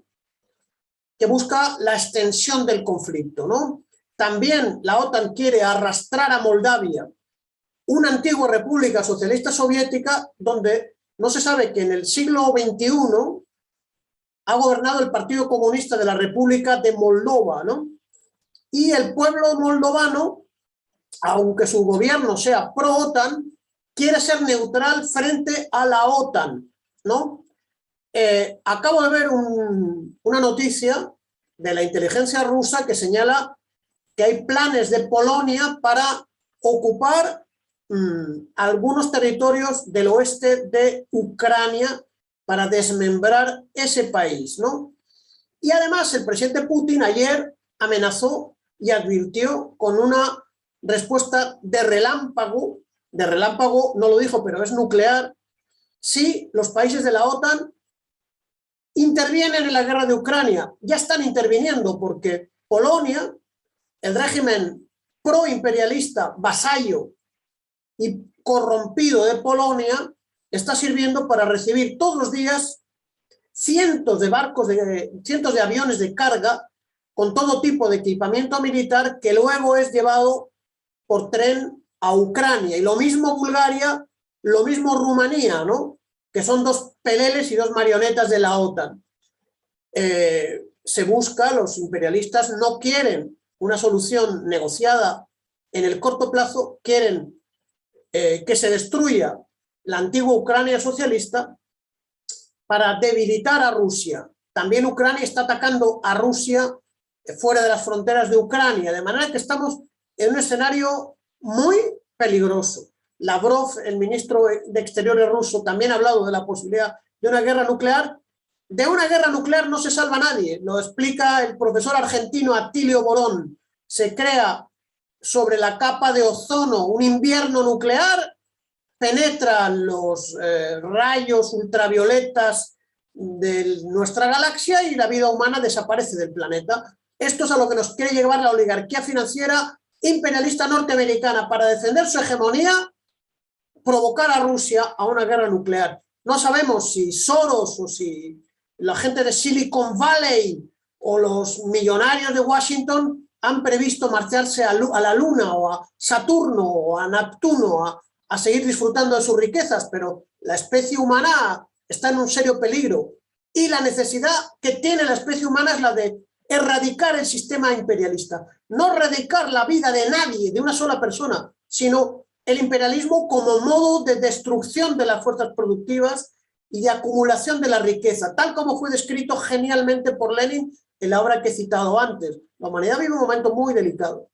que busca la extensión del conflicto, ¿no? También la OTAN quiere arrastrar a Moldavia, una antigua república socialista soviética, donde no se sabe que en el siglo XXI ha gobernado el Partido Comunista de la República de Moldova, ¿no? Y el pueblo moldovano, aunque su gobierno sea pro-OTAN, quiere ser neutral frente a la OTAN, ¿no? Acabo de ver una noticia de la inteligencia rusa que señala que hay planes de Polonia para ocupar algunos territorios del oeste de Ucrania para desmembrar ese país, ¿no? Y además el presidente Putin ayer amenazó y advirtió con una respuesta de relámpago no lo dijo, pero es nuclear, si los países de la OTAN intervienen en la guerra de Ucrania. Ya están interviniendo porque Polonia, el régimen proimperialista, vasallo y corrompido de Polonia, está sirviendo para recibir todos los días cientos de aviones de carga con todo tipo de equipamiento militar que luego es llevado por tren a Ucrania. Y lo mismo Bulgaria, lo mismo Rumanía, ¿no? Que son dos peleles y dos marionetas de la OTAN. Se busca, los imperialistas no quieren una solución negociada en el corto plazo, quieren que se destruya la antigua Ucrania socialista para debilitar a Rusia. También Ucrania está atacando a Rusia fuera de las fronteras de Ucrania, de manera que estamos en un escenario muy peligroso. Lavrov, el ministro de Exteriores ruso, también ha hablado de la posibilidad de una guerra nuclear. De una guerra nuclear no se salva nadie, lo explica el profesor argentino Atilio Borón. Se crea sobre la capa de ozono un invierno nuclear, penetran los rayos ultravioletas de nuestra galaxia y la vida humana desaparece del planeta. Esto es a lo que nos quiere llevar la oligarquía financiera imperialista norteamericana para defender su hegemonía, provocar a Rusia a una guerra nuclear. No sabemos si Soros o si la gente de Silicon Valley o los millonarios de Washington han previsto marcharse a la Luna o a Saturno o a Neptuno a seguir disfrutando de sus riquezas, pero la especie humana está en un serio peligro. Y la necesidad que tiene la especie humana es la de erradicar el sistema imperialista. No erradicar la vida de nadie, de una sola persona, sino el imperialismo como modo de destrucción de las fuerzas productivas y de acumulación de la riqueza, tal como fue descrito genialmente por Lenin en la obra que he citado antes. La humanidad vive un momento muy delicado.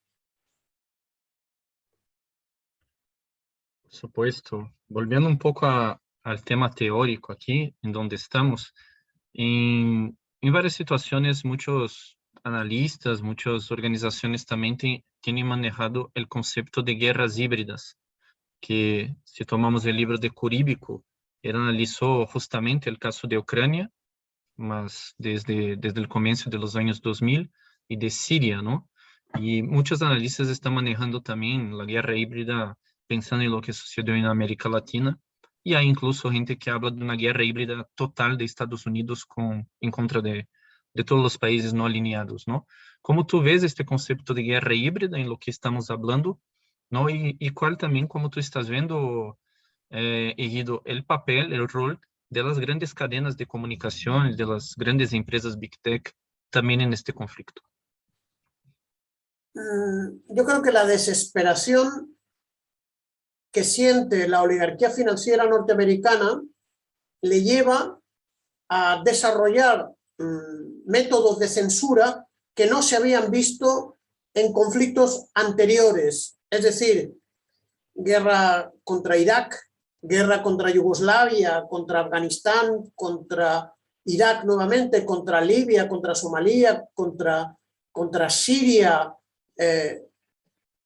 Por supuesto. Volviendo un poco al tema teórico aquí, en donde estamos, en varias situaciones muchos analistas, muchas organizaciones también tienen manejado el concepto de guerras híbridas, que si tomamos el libro de Kuríbico, él analizó justamente el caso de Ucrania, mas desde el comienzo de los años 2000, y de Siria, ¿no? Y muchos analistas están manejando también la guerra híbrida pensando en lo que sucedió en América Latina, y hay incluso gente que habla de una guerra híbrida total de Estados Unidos en contra de todos los países no alineados, ¿no? ¿Cómo tú ves este concepto de guerra híbrida en lo que estamos hablando, ¿no? Y cuál también, como tú estás viendo, Egido, el papel, el rol de las grandes cadenas de comunicación, de las grandes empresas Big Tech, también en este conflicto? Yo creo que la desesperación que siente la oligarquía financiera norteamericana le lleva a desarrollar métodos de censura que no se habían visto en conflictos anteriores, es decir, guerra contra Irak, guerra contra Yugoslavia, contra Afganistán, contra Irak nuevamente, contra Libia, contra Somalia, contra Siria.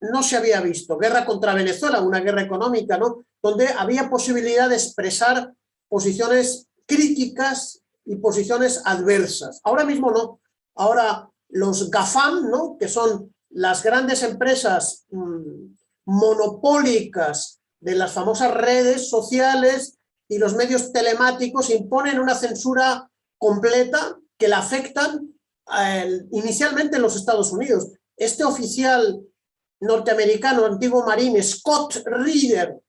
No se había visto. Guerra contra Venezuela, una guerra económica, ¿no? Donde había posibilidad de expresar posiciones críticas y posiciones adversas. Ahora mismo no. Ahora los GAFAM, ¿no? Que son las grandes empresas monopólicas de las famosas redes sociales y los medios telemáticos, imponen una censura completa que la afectan inicialmente en los Estados Unidos. Este oficial norteamericano, antiguo marine, Scott Reeder,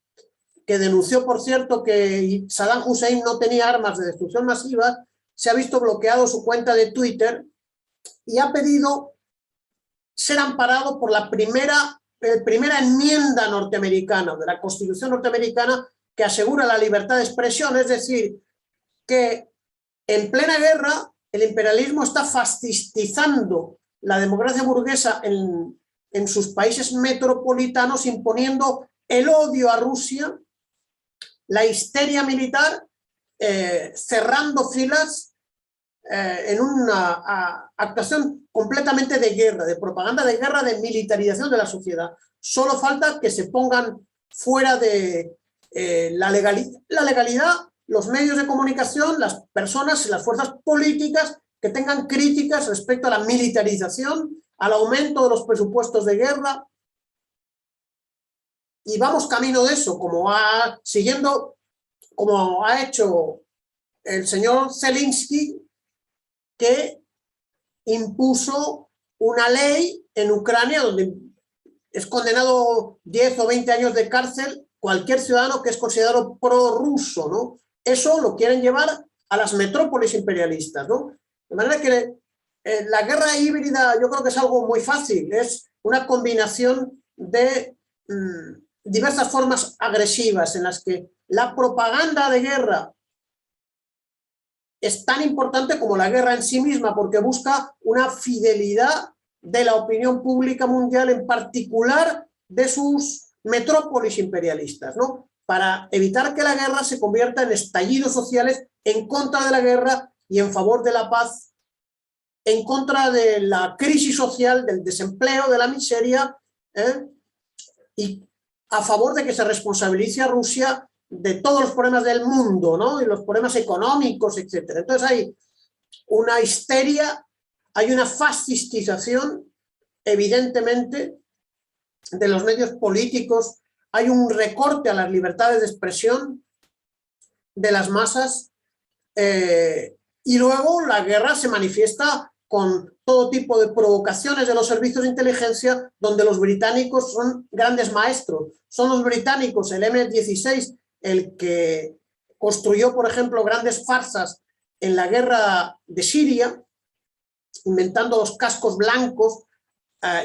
que denunció, por cierto, que Saddam Hussein no tenía armas de destrucción masiva, se ha visto bloqueado su cuenta de Twitter y ha pedido ser amparado por la primera enmienda norteamericana, de la Constitución norteamericana, que asegura la libertad de expresión, es decir, que en plena guerra el imperialismo está fascistizando la democracia burguesa en sus países metropolitanos, imponiendo el odio a Rusia, la histeria militar, cerrando filas en una actuación completamente de guerra, de propaganda de guerra, de militarización de la sociedad. Solo falta que se pongan fuera de la legalidad los medios de comunicación, las personas y las fuerzas políticas que tengan críticas respecto a la militarización, al aumento de los presupuestos de guerra. Y vamos camino de eso, como ha hecho el señor Zelensky, que impuso una ley en Ucrania donde es condenado 10 o 20 años de cárcel cualquier ciudadano que es considerado prorruso, ¿no? Eso lo quieren llevar a las metrópolis imperialistas, ¿no? De manera que la guerra híbrida yo creo que es algo muy fácil, es una combinación de diversas formas agresivas en las que la propaganda de guerra es tan importante como la guerra en sí misma, porque busca una fidelidad de la opinión pública mundial, en particular de sus metrópolis imperialistas, ¿no? Para evitar que la guerra se convierta en estallidos sociales en contra de la guerra y en favor de la paz, en contra de la crisis social, del desempleo, de la miseria, y a favor de que se responsabilice a Rusia de todos los problemas del mundo, ¿no? Y los problemas económicos, etc. Entonces hay una histeria, hay una fascistización, evidentemente, de los medios políticos, hay un recorte a las libertades de expresión, de las masas, y luego la guerra se manifiesta con todo tipo de provocaciones de los servicios de inteligencia, donde los británicos son grandes maestros. Son los británicos, el M16, el que construyó, por ejemplo, grandes farsas en la guerra de Siria, inventando los cascos blancos,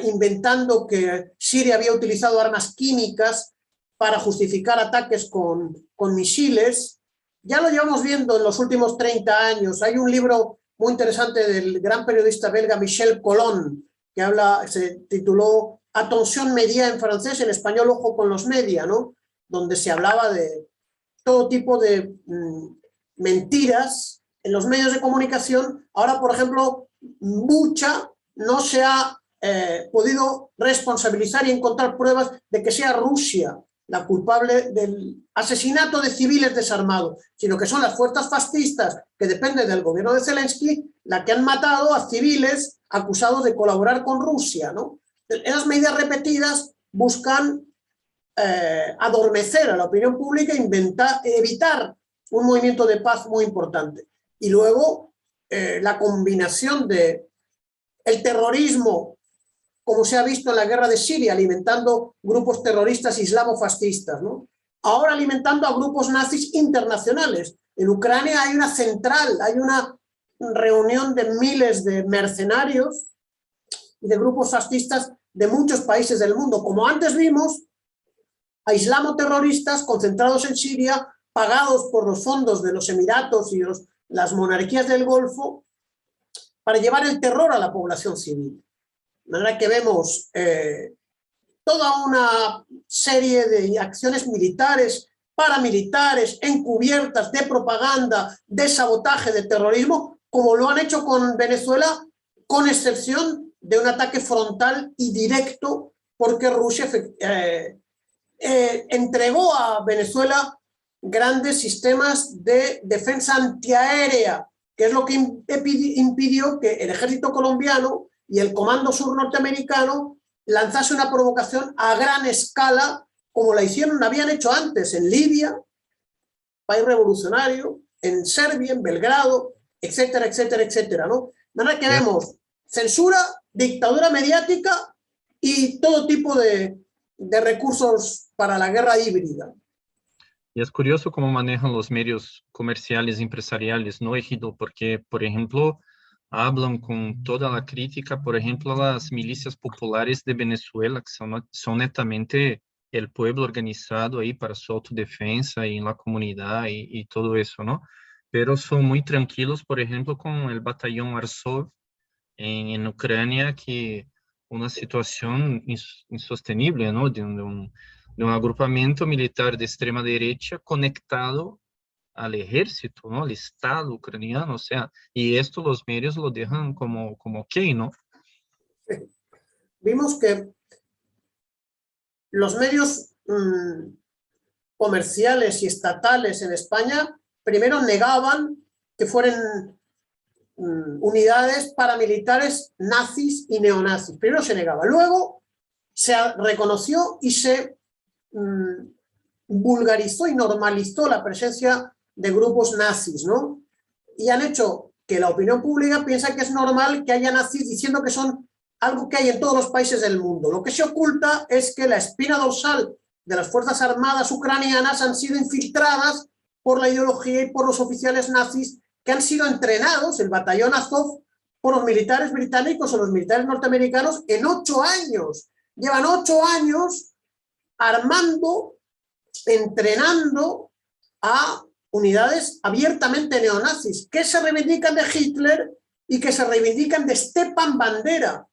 inventando que Siria había utilizado armas químicas para justificar ataques con misiles. Ya lo llevamos viendo en los últimos 30 años. Hay un libro muy interesante del gran periodista belga Michel Colon, que se tituló Attention Média en francés, en español Ojo con los media, ¿no? Donde se hablaba de todo tipo de mentiras en los medios de comunicación. Ahora, por ejemplo, Bucha no se ha podido responsabilizar y encontrar pruebas de que sea Rusia la culpable del asesinato de civiles desarmados, sino que son las fuerzas fascistas que dependen del gobierno de Zelensky las que han matado a civiles acusados de colaborar con Rusia, ¿no? Esas medidas repetidas buscan adormecer a la opinión pública e evitar un movimiento de paz muy importante. Y luego la combinación de el terrorismo, como se ha visto en la guerra de Siria, alimentando grupos terroristas islamofascistas, ¿no? Ahora alimentando a grupos nazis internacionales. En Ucrania hay una central, hay una reunión de miles de mercenarios y de grupos fascistas de muchos países del mundo. Como antes vimos, a islamoterroristas concentrados en Siria, pagados por los fondos de los Emiratos y las monarquías del Golfo, para llevar el terror a la población civil. De manera que vemos toda una serie de acciones militares, paramilitares, encubiertas, de propaganda, de sabotaje, de terrorismo, como lo han hecho con Venezuela, con excepción de un ataque frontal y directo, porque Rusia entregó a Venezuela grandes sistemas de defensa antiaérea, que es lo que impidió que el ejército colombiano y el Comando Sur norteamericano lanzase una provocación a gran escala, como la habían hecho antes en Libia, país revolucionario, en Serbia, en Belgrado, etcétera, etcétera, etcétera, ¿no? De manera que vemos censura, dictadura mediática y todo tipo de recursos para la guerra híbrida. Y es curioso cómo manejan los medios comerciales empresariales, ¿no, Egido? Porque, por ejemplo, hablan con toda la crítica, por ejemplo, a las milicias populares de Venezuela, que son netamente el pueblo organizado ahí para su autodefensa y en la comunidad y todo eso, ¿no? Pero son muy tranquilos, por ejemplo, con el batallón Azov en Ucrania, que una situación insostenible, ¿no? De un agrupamiento militar de extrema derecha conectado al ejército, ¿no? Al Estado ucraniano, o sea, y esto los medios lo dejan como ok, ¿no? Vimos que los medios comerciales y estatales en España primero negaban que fueran unidades paramilitares nazis y neonazis. Primero se negaba, luego se reconoció y se vulgarizó y normalizó la presencia de grupos nazis, ¿no? Y han hecho que la opinión pública piensa que es normal que haya nazis, diciendo que son algo que hay en todos los países del mundo. Lo que se oculta es que la espina dorsal de las Fuerzas Armadas ucranianas han sido infiltradas por la ideología y por los oficiales nazis que han sido entrenados, el batallón Azov, por los militares británicos o los militares norteamericanos en 8 años. Llevan 8 años armando, entrenando a unidades abiertamente neonazis, que se reivindican de Hitler y que se reivindican de Stepan Bandera.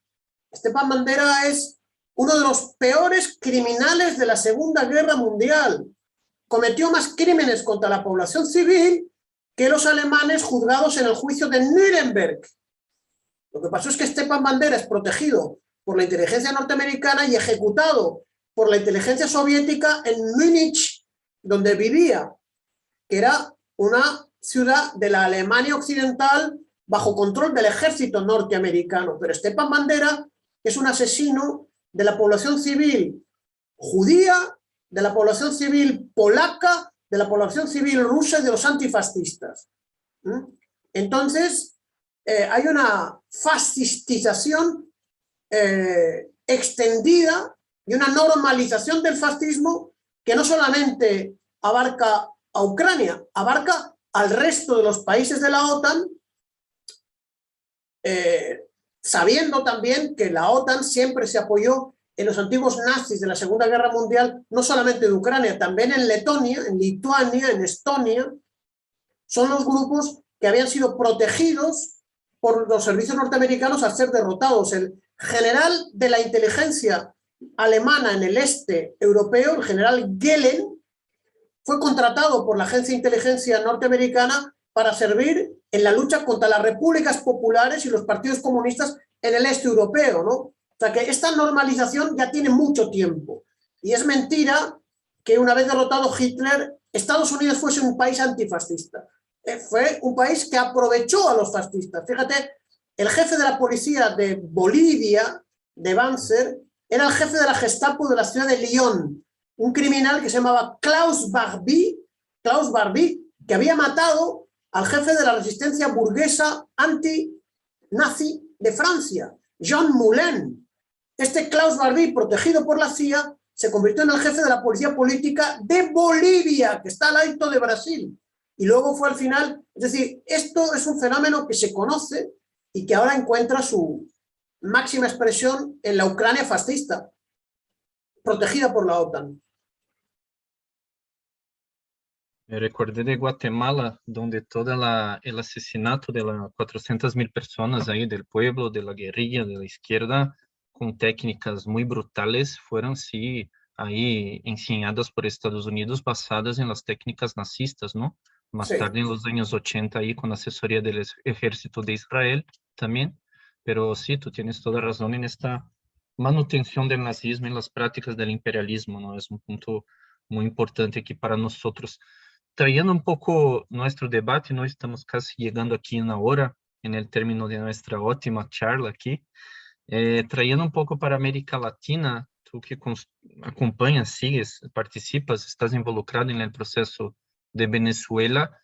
Stepan Bandera es uno de los peores criminales de la Segunda Guerra Mundial. Cometió más crímenes contra la población civil que los alemanes juzgados en el juicio de Nuremberg. Lo que pasó es que Stepan Bandera es protegido por la inteligencia norteamericana y ejecutado por la inteligencia soviética en Múnich, donde vivía, que era una ciudad de la Alemania occidental bajo control del ejército norteamericano. Pero Stepan Bandera es un asesino de la población civil judía, de la población civil polaca, de la población civil rusa y de los antifascistas. Entonces, hay una fascistización extendida y una normalización del fascismo que no solamente abarca a Ucrania, abarca al resto de los países de la OTAN, sabiendo también que la OTAN siempre se apoyó en los antiguos nazis de la Segunda Guerra Mundial, no solamente de Ucrania, también en Letonia, en Lituania, en Estonia. Son los grupos que habían sido protegidos por los servicios norteamericanos al ser derrotados. El general de la inteligencia alemana en el este europeo, el general Gehlen, fue contratado por la agencia de inteligencia norteamericana para servir en la lucha contra las repúblicas populares y los partidos comunistas en el este europeo, ¿no? O sea que esta normalización ya tiene mucho tiempo. Y es mentira que una vez derrotado Hitler, Estados Unidos fuese un país antifascista. Fue un país que aprovechó a los fascistas. Fíjate, el jefe de la policía de Bolivia, de Banzer, era el jefe de la Gestapo de la ciudad de Lyon, un criminal que se llamaba Klaus Barbie, que había matado al jefe de la resistencia burguesa anti-nazi de Francia, Jean Moulin. Este Klaus Barbie, protegido por la CIA, se convirtió en el jefe de la policía política de Bolivia, que está al ladito de Brasil. Y luego fue al final, es decir, esto es un fenómeno que se conoce y que ahora encuentra su máxima expresión en la Ucrania fascista, protegida por la OTAN. Me recordé de Guatemala, donde todo el asesinato de las 400,000 personas ahí del pueblo, de la guerrilla, de la izquierda, con técnicas muy brutales, fueron sí ahí enseñadas por Estados Unidos basadas en las técnicas nazistas, ¿no? Más Sí. tarde en los años 80 ahí con asesoría del ejército de Israel también, pero sí, tú tienes toda razón en esta manutención del nazismo en las prácticas del imperialismo, ¿no? Es un punto muy importante aquí para nosotros. Trayendo un poco nuestro debate, ¿no? Estamos casi llegando aquí en una hora, en el término de nuestra ótima charla aquí. Trayendo un poco para América Latina, tú que acompañas, sigues, participas, estás involucrado en el proceso de Venezuela,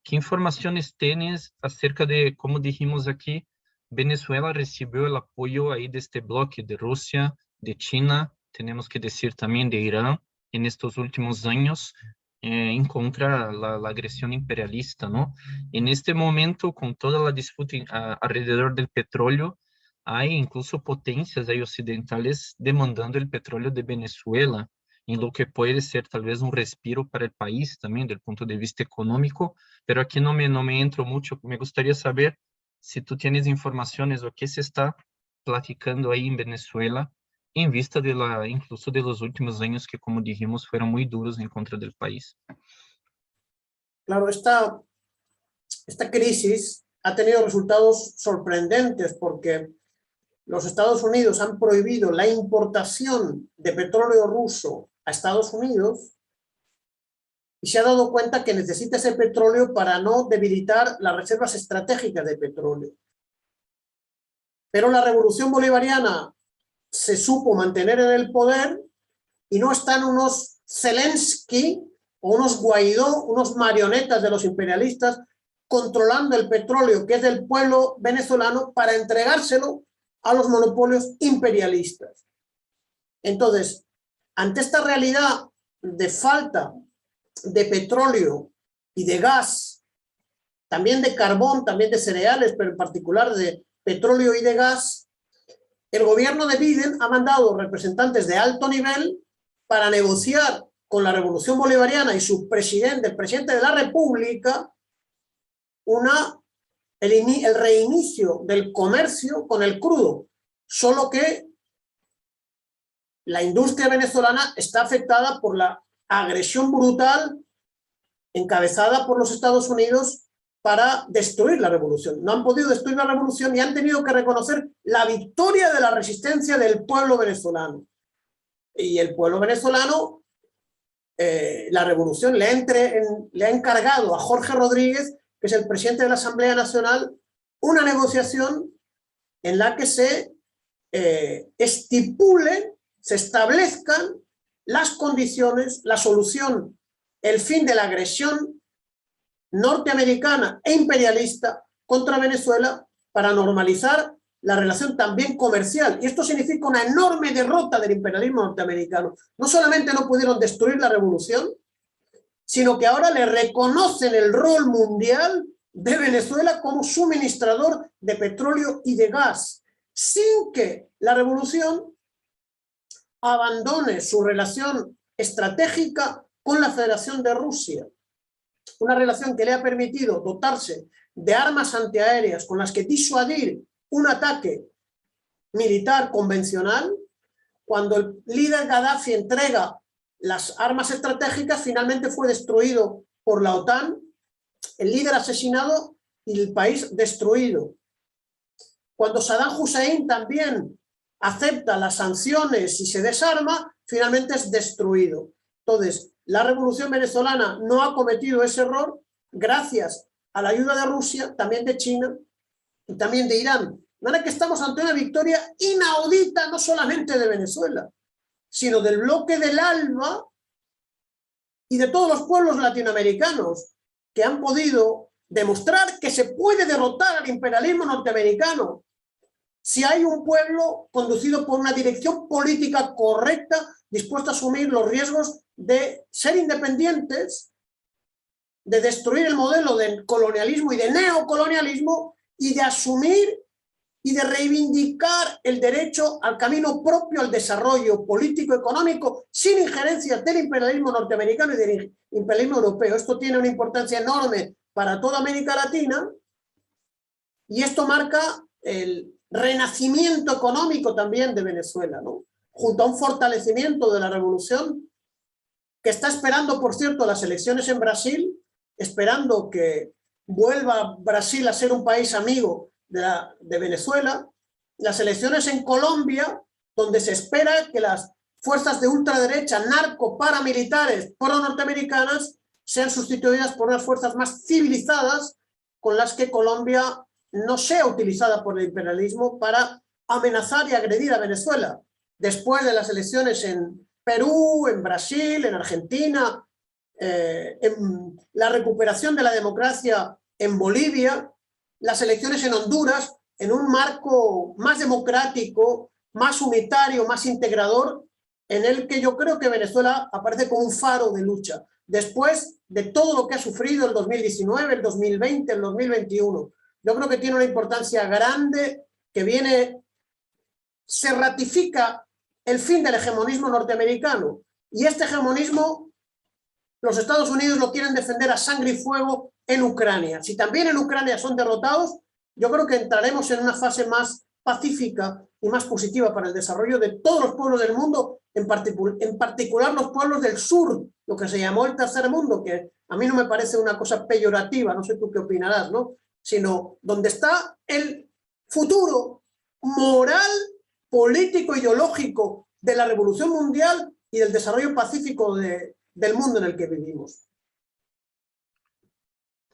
¿qué informaciones tienes acerca de, como dijimos aquí, Venezuela recibió el apoyo ahí de este bloque de Rusia, de China, tenemos que decir también de Irán, en estos últimos años, en contra la agresión imperialista, ¿no? En este momento, con toda la disputa alrededor del petróleo, hay incluso potencias ahí occidentales demandando el petróleo de Venezuela, en lo que puede ser tal vez un respiro para el país también, del punto de vista económico, pero aquí no me entro mucho. Me gustaría saber si tú tienes informaciones o qué se está platicando ahí en Venezuela, en vista de incluso de los últimos años que, como dijimos, fueron muy duros en contra del país. Claro, esta crisis ha tenido resultados sorprendentes porque los Estados Unidos han prohibido la importación de petróleo ruso a Estados Unidos y se ha dado cuenta que necesita ese petróleo para no debilitar las reservas estratégicas de petróleo. Pero la revolución bolivariana se supo mantener en el poder y no están unos Zelensky o unos Guaidó, unos marionetas de los imperialistas controlando el petróleo que es del pueblo venezolano para entregárselo a los monopolios imperialistas. Entonces, ante esta realidad de falta de petróleo y de gas, también de carbón, también de cereales, pero en particular de petróleo y de gas, el gobierno de Biden ha mandado representantes de alto nivel para negociar con la Revolución Bolivariana y su presidente, el presidente de la República, el reinicio del comercio con el crudo, solo que la industria venezolana está afectada por la agresión brutal encabezada por los Estados Unidos para destruir la revolución. No han podido destruir la revolución y han tenido que reconocer la victoria de la resistencia del pueblo venezolano. Y el pueblo venezolano, la revolución le ha encargado a Jorge Rodríguez, que es el presidente de la Asamblea Nacional, una negociación en la que se establezcan las condiciones, la solución el fin de la agresión norteamericana e imperialista contra Venezuela para normalizar la relación también comercial. Y esto significa una enorme derrota del imperialismo norteamericano. No solamente no pudieron destruir la revolución, sino que ahora le reconocen el rol mundial de Venezuela como suministrador de petróleo y de gas, sin que la revolución abandone su relación estratégica con la Federación de Rusia. Una relación que le ha permitido dotarse de armas antiaéreas con las que disuadir un ataque militar convencional. Cuando el líder Gaddafi entrega las armas estratégicas, finalmente fue destruido por la OTAN, el líder asesinado y el país destruido. Cuando Saddam Hussein también acepta las sanciones y se desarma, finalmente es destruido. Entonces, la revolución venezolana no ha cometido ese error gracias a la ayuda de Rusia, también de China y también de Irán. De manera que estamos ante una victoria inaudita, no solamente de Venezuela, sino del bloque del ALBA y de todos los pueblos latinoamericanos que han podido demostrar que se puede derrotar al imperialismo norteamericano si hay un pueblo conducido por una dirección política correcta, dispuesto a asumir los riesgos de ser independientes, de destruir el modelo de colonialismo y de neocolonialismo y de asumir y de reivindicar el derecho al camino propio al desarrollo político-económico sin injerencias del imperialismo norteamericano y del imperialismo europeo. Esto tiene una importancia enorme para toda América Latina y esto marca el renacimiento económico también de Venezuela, ¿no? Junto a un fortalecimiento de la revolución que está esperando, por cierto, las elecciones en Brasil, esperando que vuelva Brasil a ser un país amigo de Venezuela, las elecciones en Colombia, donde se espera que las fuerzas de ultraderecha, narco-paramilitares, pro-norteamericanas, sean sustituidas por unas fuerzas más civilizadas con las que Colombia no sea utilizada por el imperialismo para amenazar y agredir a Venezuela. Después de las elecciones en Perú, en Brasil, en Argentina, en la recuperación de la democracia en Bolivia, las elecciones en Honduras, en un marco más democrático, más unitario, más integrador, en el que yo creo que Venezuela aparece como un faro de lucha, después de todo lo que ha sufrido el 2019, el 2020, el 2021. Yo creo que tiene una importancia grande que viene, se ratifica el fin del hegemonismo norteamericano y este hegemonismo los Estados Unidos lo quieren defender a sangre y fuego en Ucrania. Si también en Ucrania son derrotados, yo creo que entraremos en una fase más pacífica y más positiva para el desarrollo de todos los pueblos del mundo, en particular los pueblos del sur, lo que se llamó el tercer mundo, que a mí no me parece una cosa peyorativa, no sé tú qué opinarás, ¿no? Sino donde está el futuro moral, político, ideológico de la revolución mundial y del desarrollo pacífico del mundo en el que vivimos.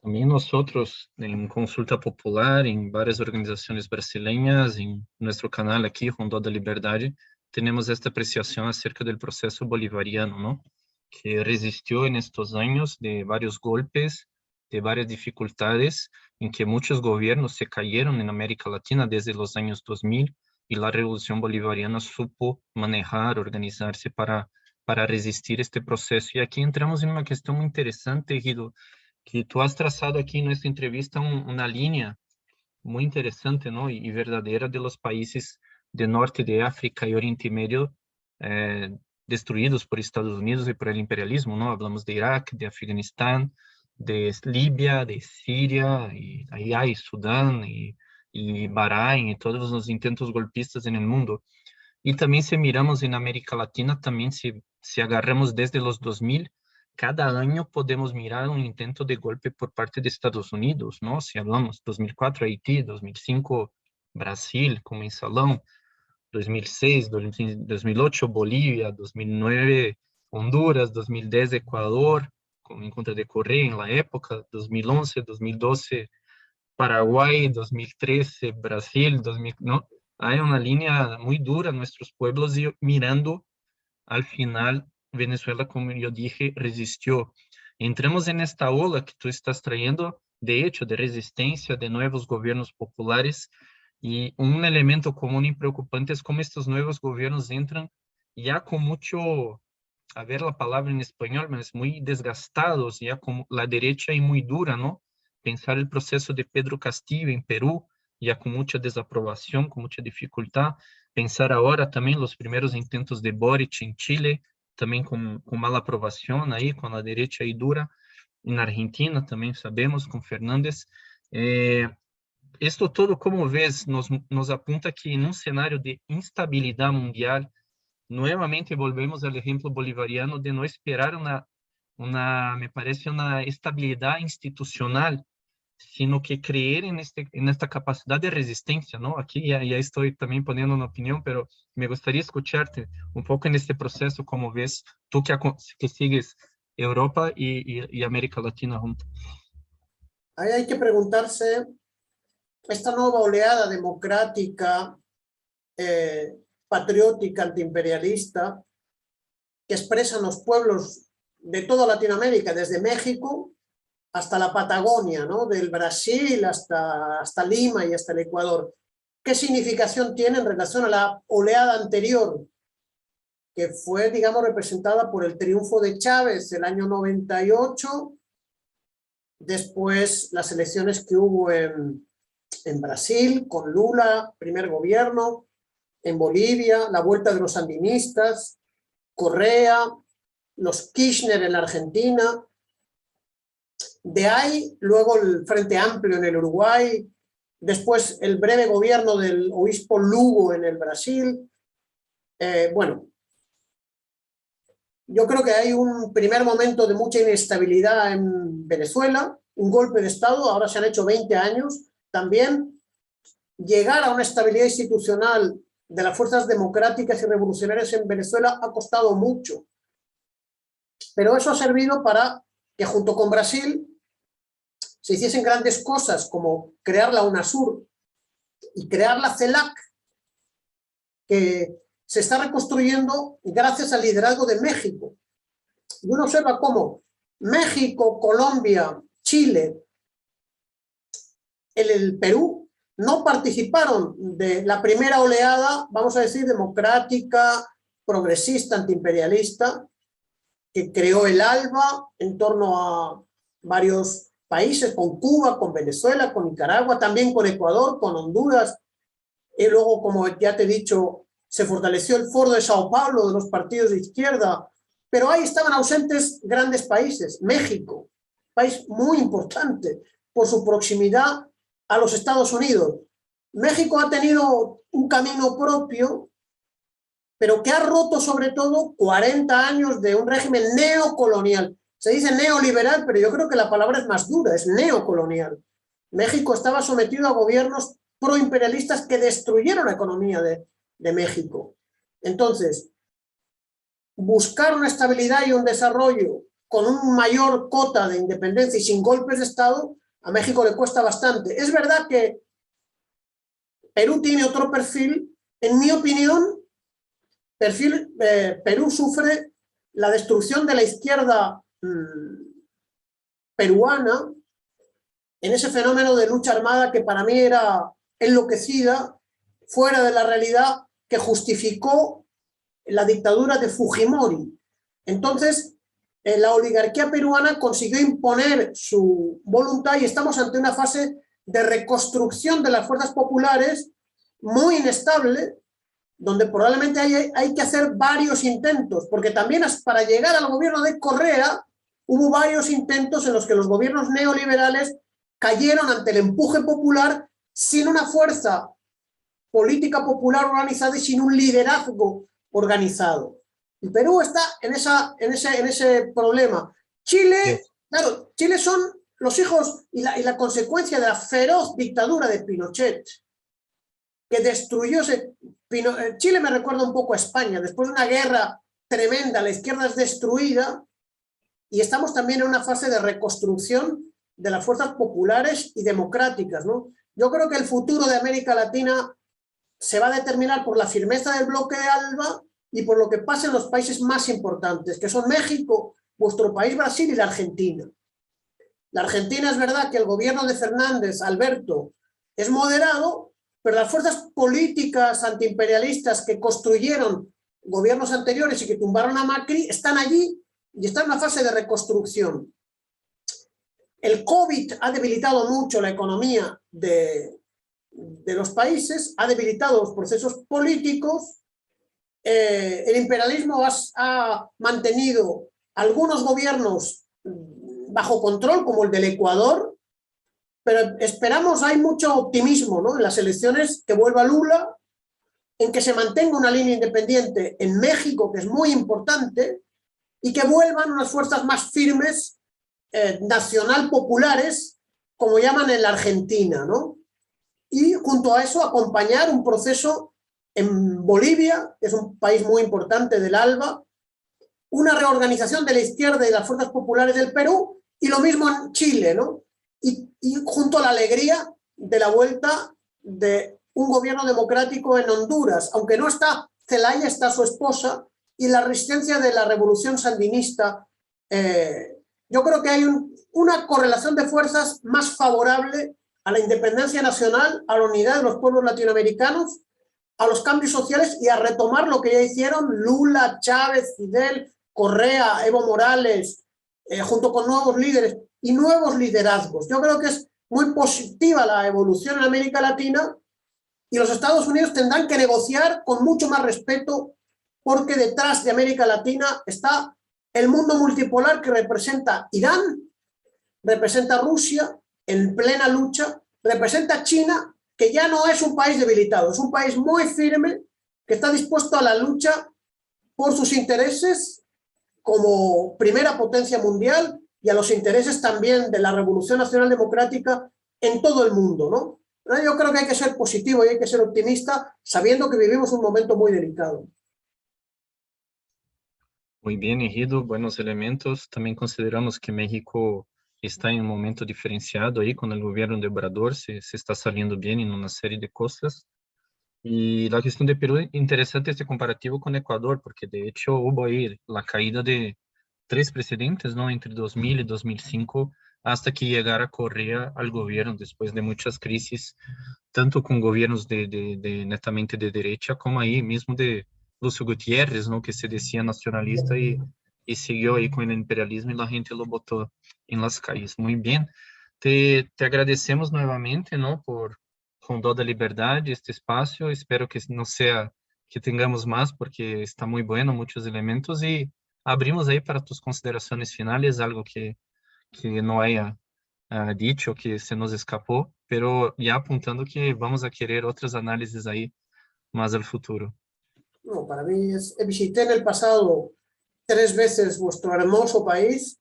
También nosotros en Consulta Popular, en varias organizaciones brasileñas, en nuestro canal aquí, Rondó da Liberdade, tenemos esta apreciación acerca del proceso bolivariano, ¿no? Que resistió en estos años de varios golpes, de varias dificultades, en que muchos gobiernos se cayeron en América Latina desde los años 2000 y la revolución bolivariana supo manejar, organizarse para resistir este proceso. Y aquí entramos en una cuestión muy interesante, Guido, que tú has trazado aquí en nuestra entrevista una línea muy interesante, ¿no? Y verdadera de los países del norte de África y Oriente Medio destruidos por Estados Unidos y por el imperialismo, ¿no? Hablamos de Irak, de Afganistán, de Libia, de Siria, y ahí hay Sudán y Bahrein y todos los intentos golpistas en el mundo. Y también si miramos en América Latina, también si agarramos desde los 2000, cada año podemos mirar un intento de golpe por parte de Estados Unidos, ¿no? Si hablamos 2004 Haití, 2005 Brasil con Mensalão, 2006, 2008 Bolivia, 2009 Honduras, 2010 Ecuador, en contra de Correa en la época, 2011, 2012 Paraguay, 2013 Brasil, 2000, ¿no? Hay una línea muy dura en nuestros pueblos y mirando al final Venezuela, como yo dije, resistió. Entramos en esta ola que tú estás trayendo, de hecho, de resistencia, de nuevos gobiernos populares, y un elemento común y preocupante es cómo estos nuevos gobiernos entran ya con mucho, a ver la palabra en español, pero es muy desgastados, ya como la derecha y muy dura, ¿no? Pensar el proceso de Pedro Castillo en Perú, ya con mucha desaprobación, con mucha dificultad. Pensar ahora también los primeros intentos de Boric en Chile, también con mala aprobación ahí, con la derecha ahí dura. En Argentina también sabemos, con Fernández. Esto todo, como ves, nos apunta que en un escenario de instabilidad mundial, nuevamente volvemos al ejemplo bolivariano de no esperar me parece, una estabilidad institucional, sino que creer en esta capacidad de resistencia, ¿no? Aquí ya estoy también poniendo una opinión, pero me gustaría escucharte un poco en este proceso, como ves, tú que sigues Europa y América Latina junto. Ahí hay que preguntarse, esta nueva oleada democrática, patriótica, antiimperialista, que expresan los pueblos de toda Latinoamérica, desde México hasta la Patagonia, ¿no? Del Brasil hasta Lima y hasta el Ecuador. ¿Qué significación tiene en relación a la oleada anterior, que fue, digamos, representada por el triunfo de Chávez el año 98, después las elecciones que hubo en Brasil, con Lula, primer gobierno, en Bolivia, la vuelta de los sandinistas, Correa, los Kirchner en la Argentina, de ahí luego el Frente Amplio en el Uruguay, después el breve gobierno del obispo Lugo en el Brasil. Bueno, yo creo que hay un primer momento de mucha inestabilidad en Venezuela, un golpe de Estado, ahora se han hecho 20 años, también llegar a una estabilidad institucional de las fuerzas democráticas y revolucionarias en Venezuela ha costado mucho. Pero eso ha servido para que junto con Brasil se hiciesen grandes cosas como crear la UNASUR y crear la CELAC, que se está reconstruyendo gracias al liderazgo de México. Y uno observa cómo México, Colombia, Chile, el Perú, no participaron de la primera oleada, vamos a decir, democrática, progresista, antiimperialista, que creó el ALBA en torno a varios países, con Cuba, con Venezuela, con Nicaragua, también con Ecuador, con Honduras. Y luego, como ya te he dicho, se fortaleció el Foro de Sao Paulo de los partidos de izquierda, pero ahí estaban ausentes grandes países. México, país muy importante por su proximidad a los Estados Unidos. México ha tenido un camino propio, pero que ha roto sobre todo 40 años de un régimen neocolonial. Se dice neoliberal, pero yo creo que la palabra es más dura, es neocolonial. México estaba sometido a gobiernos proimperialistas que destruyeron la economía de México. Entonces, buscar una estabilidad y un desarrollo con un mayor cota de independencia y sin golpes de Estado, a México le cuesta bastante. Es verdad que Perú tiene otro perfil. En mi opinión, Perú sufre la destrucción de la izquierda peruana en ese fenómeno de lucha armada que para mí era enloquecida, fuera de la realidad, que justificó la dictadura de Fujimori. Entonces, la oligarquía peruana consiguió imponer su voluntad y estamos ante una fase de reconstrucción de las fuerzas populares muy inestable, donde probablemente hay que hacer varios intentos, porque también para llegar al gobierno de Correa hubo varios intentos en los que los gobiernos neoliberales cayeron ante el empuje popular sin una fuerza política popular organizada y sin un liderazgo organizado. El Perú está en ese problema. Chile, claro, Chile son los hijos y la consecuencia de la feroz dictadura de Pinochet, que destruyó Chile me recuerda un poco a España, después de una guerra tremenda, la izquierda es destruida y estamos también en una fase de reconstrucción de las fuerzas populares y democráticas, ¿no? Yo creo que el futuro de América Latina se va a determinar por la firmeza del bloque de ALBA y por lo que pasa en los países más importantes, que son México, vuestro país Brasil y la Argentina. La Argentina es verdad que el gobierno de Fernández, Alberto, es moderado, pero las fuerzas políticas antiimperialistas que construyeron gobiernos anteriores y que tumbaron a Macri están allí y están en una fase de reconstrucción. El COVID ha debilitado mucho la economía de los países, ha debilitado los procesos políticos, el imperialismo ha mantenido algunos gobiernos bajo control, como el del Ecuador, pero esperamos, hay mucho optimismo, ¿no?, en las elecciones, que vuelva Lula, en que se mantenga una línea independiente en México, que es muy importante, y que vuelvan unas fuerzas más firmes, nacional populares, como llaman en la Argentina, ¿no? Y junto a eso acompañar un proceso en Bolivia, que es un país muy importante del ALBA, una reorganización de la izquierda y las fuerzas populares del Perú, y lo mismo en Chile, ¿no? Y junto a la alegría de la vuelta de un gobierno democrático en Honduras, aunque no está Zelaya, está su esposa, y la resistencia de la revolución sandinista. Yo creo que hay una correlación de fuerzas más favorable a la independencia nacional, a la unidad de los pueblos latinoamericanos, a los cambios sociales y a retomar lo que ya hicieron Lula, Chávez, Fidel, Correa, Evo Morales, junto con nuevos líderes y nuevos liderazgos. Yo creo que es muy positiva la evolución en América Latina, y los Estados Unidos tendrán que negociar con mucho más respeto, porque detrás de América Latina está el mundo multipolar que representa Irán, representa Rusia en plena lucha, representa China, que ya no es un país debilitado, es un país muy firme, que está dispuesto a la lucha por sus intereses como primera potencia mundial y a los intereses también de la Revolución Nacional Democrática en todo el mundo, ¿no? Yo creo que hay que ser positivo y hay que ser optimista, sabiendo que vivimos un momento muy delicado. Muy bien, Egido, buenos elementos. También consideramos que México está en un momento diferenciado ahí con el gobierno de Obrador, se está saliendo bien en una serie de cosas. Y la cuestión de Perú, interesante este comparativo con Ecuador, porque de hecho hubo ahí la caída de 3 presidentes, ¿no?, entre 2000 y 2005, hasta que llegara Correa al gobierno después de muchas crisis, tanto con gobiernos de netamente de derecha, como ahí mismo de Lúcio Gutiérrez, ¿no?, que se decía nacionalista y siguió ahí con el imperialismo y la gente lo votó en las calles. Muy bien. Te agradecemos nuevamente, ¿no?, por Rondó da Liberdade, este espacio. Espero que no sea que tengamos más, porque está muy bueno, muchos elementos, y abrimos ahí para tus consideraciones finales, algo que no haya dicho, que se nos escapó, pero ya apuntando que vamos a querer otras análisis ahí más al futuro. No, para mí visité en el pasado 3 veces vuestro hermoso país.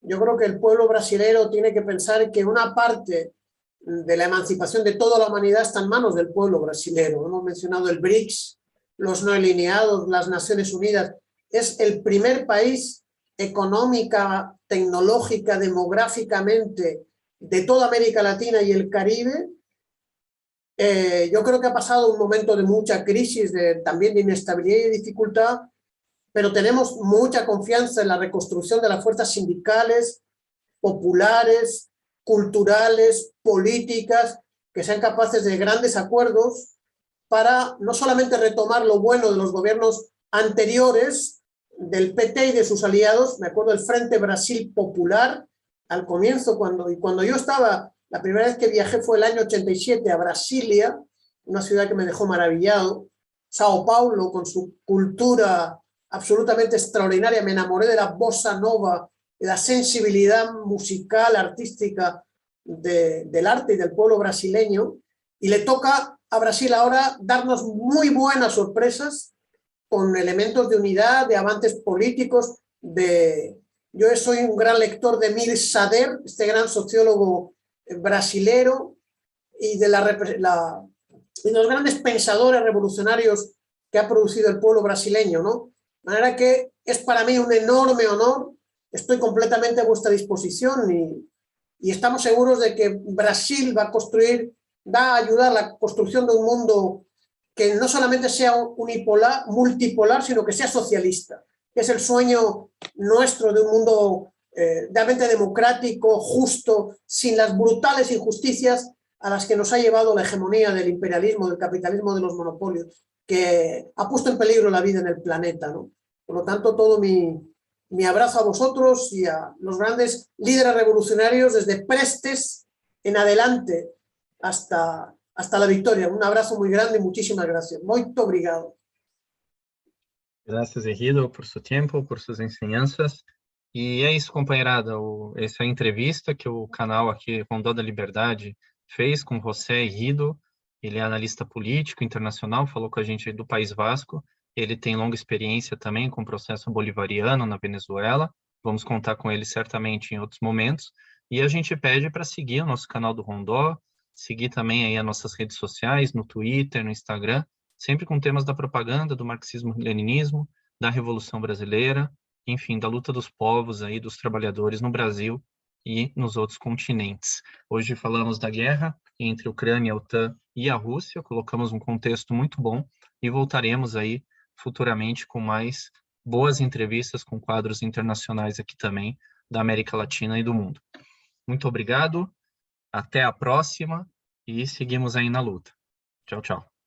Yo creo que el pueblo brasilero tiene que pensar que una parte de la emancipación de toda la humanidad está en manos del pueblo brasilero. Hemos mencionado el BRICS, los no alineados, las Naciones Unidas. Es el primer país económica, tecnológica, demográficamente de toda América Latina y el Caribe. Yo creo que ha pasado un momento de mucha crisis, también de inestabilidad y dificultad, pero tenemos mucha confianza en la reconstrucción de las fuerzas sindicales, populares, culturales, políticas, que sean capaces de grandes acuerdos para no solamente retomar lo bueno de los gobiernos anteriores, del PT y de sus aliados. Me acuerdo del Frente Brasil Popular, al comienzo, cuando yo estaba, la primera vez que viajé fue el año 87 a Brasilia, una ciudad que me dejó maravillado. Sao Paulo, con su cultura absolutamente extraordinaria, me enamoré de la bossa nova, de la sensibilidad musical, artística del arte y del pueblo brasileño, y le toca a Brasil ahora darnos muy buenas sorpresas con elementos de unidad, de avances políticos. Yo soy un gran lector de Emil Sader, este gran sociólogo brasilero, y de los grandes pensadores revolucionarios que ha producido el pueblo brasileño, ¿no? De manera que es para mí un enorme honor. Estoy completamente a vuestra disposición y estamos seguros de que Brasil va a ayudar a la construcción de un mundo que no solamente sea unipolar, multipolar, sino que sea socialista, que es el sueño nuestro de un mundo realmente democrático, justo, sin las brutales injusticias a las que nos ha llevado la hegemonía del imperialismo, del capitalismo, de los monopolios, que ha puesto en peligro la vida en el planeta, ¿no? Por lo tanto, todo mi abrazo a vosotros y a los grandes líderes revolucionarios desde Prestes en adelante hasta la victoria. Un abrazo muy grande y muchísimas gracias. Muito obrigado. Graças, Egido, por seu tempo, por suas ensinanças. E é isso, companheirada, essa entrevista que o canal aqui, Rondó da Liberdade, fez com José Egido. Ele é analista político internacional, falou com a gente aí do País Vasco. Ele tem longa experiência também com o processo bolivariano na Venezuela. Vamos contar com ele certamente em outros momentos. E a gente pede para seguir o nosso canal do Rondó, seguir também aí as nossas redes sociais, no Twitter, no Instagram, sempre com temas da propaganda, do marxismo-leninismo, da Revolução Brasileira, enfim, da luta dos povos aí, dos trabalhadores no Brasil e nos outros continentes. Hoje falamos da guerra entre a Ucrânia, a OTAN e a Rússia, colocamos um contexto muito bom e voltaremos aí futuramente com mais boas entrevistas com quadros internacionais aqui também da América Latina e do mundo. Muito obrigado, até a próxima e seguimos aí na luta. Tchau, tchau.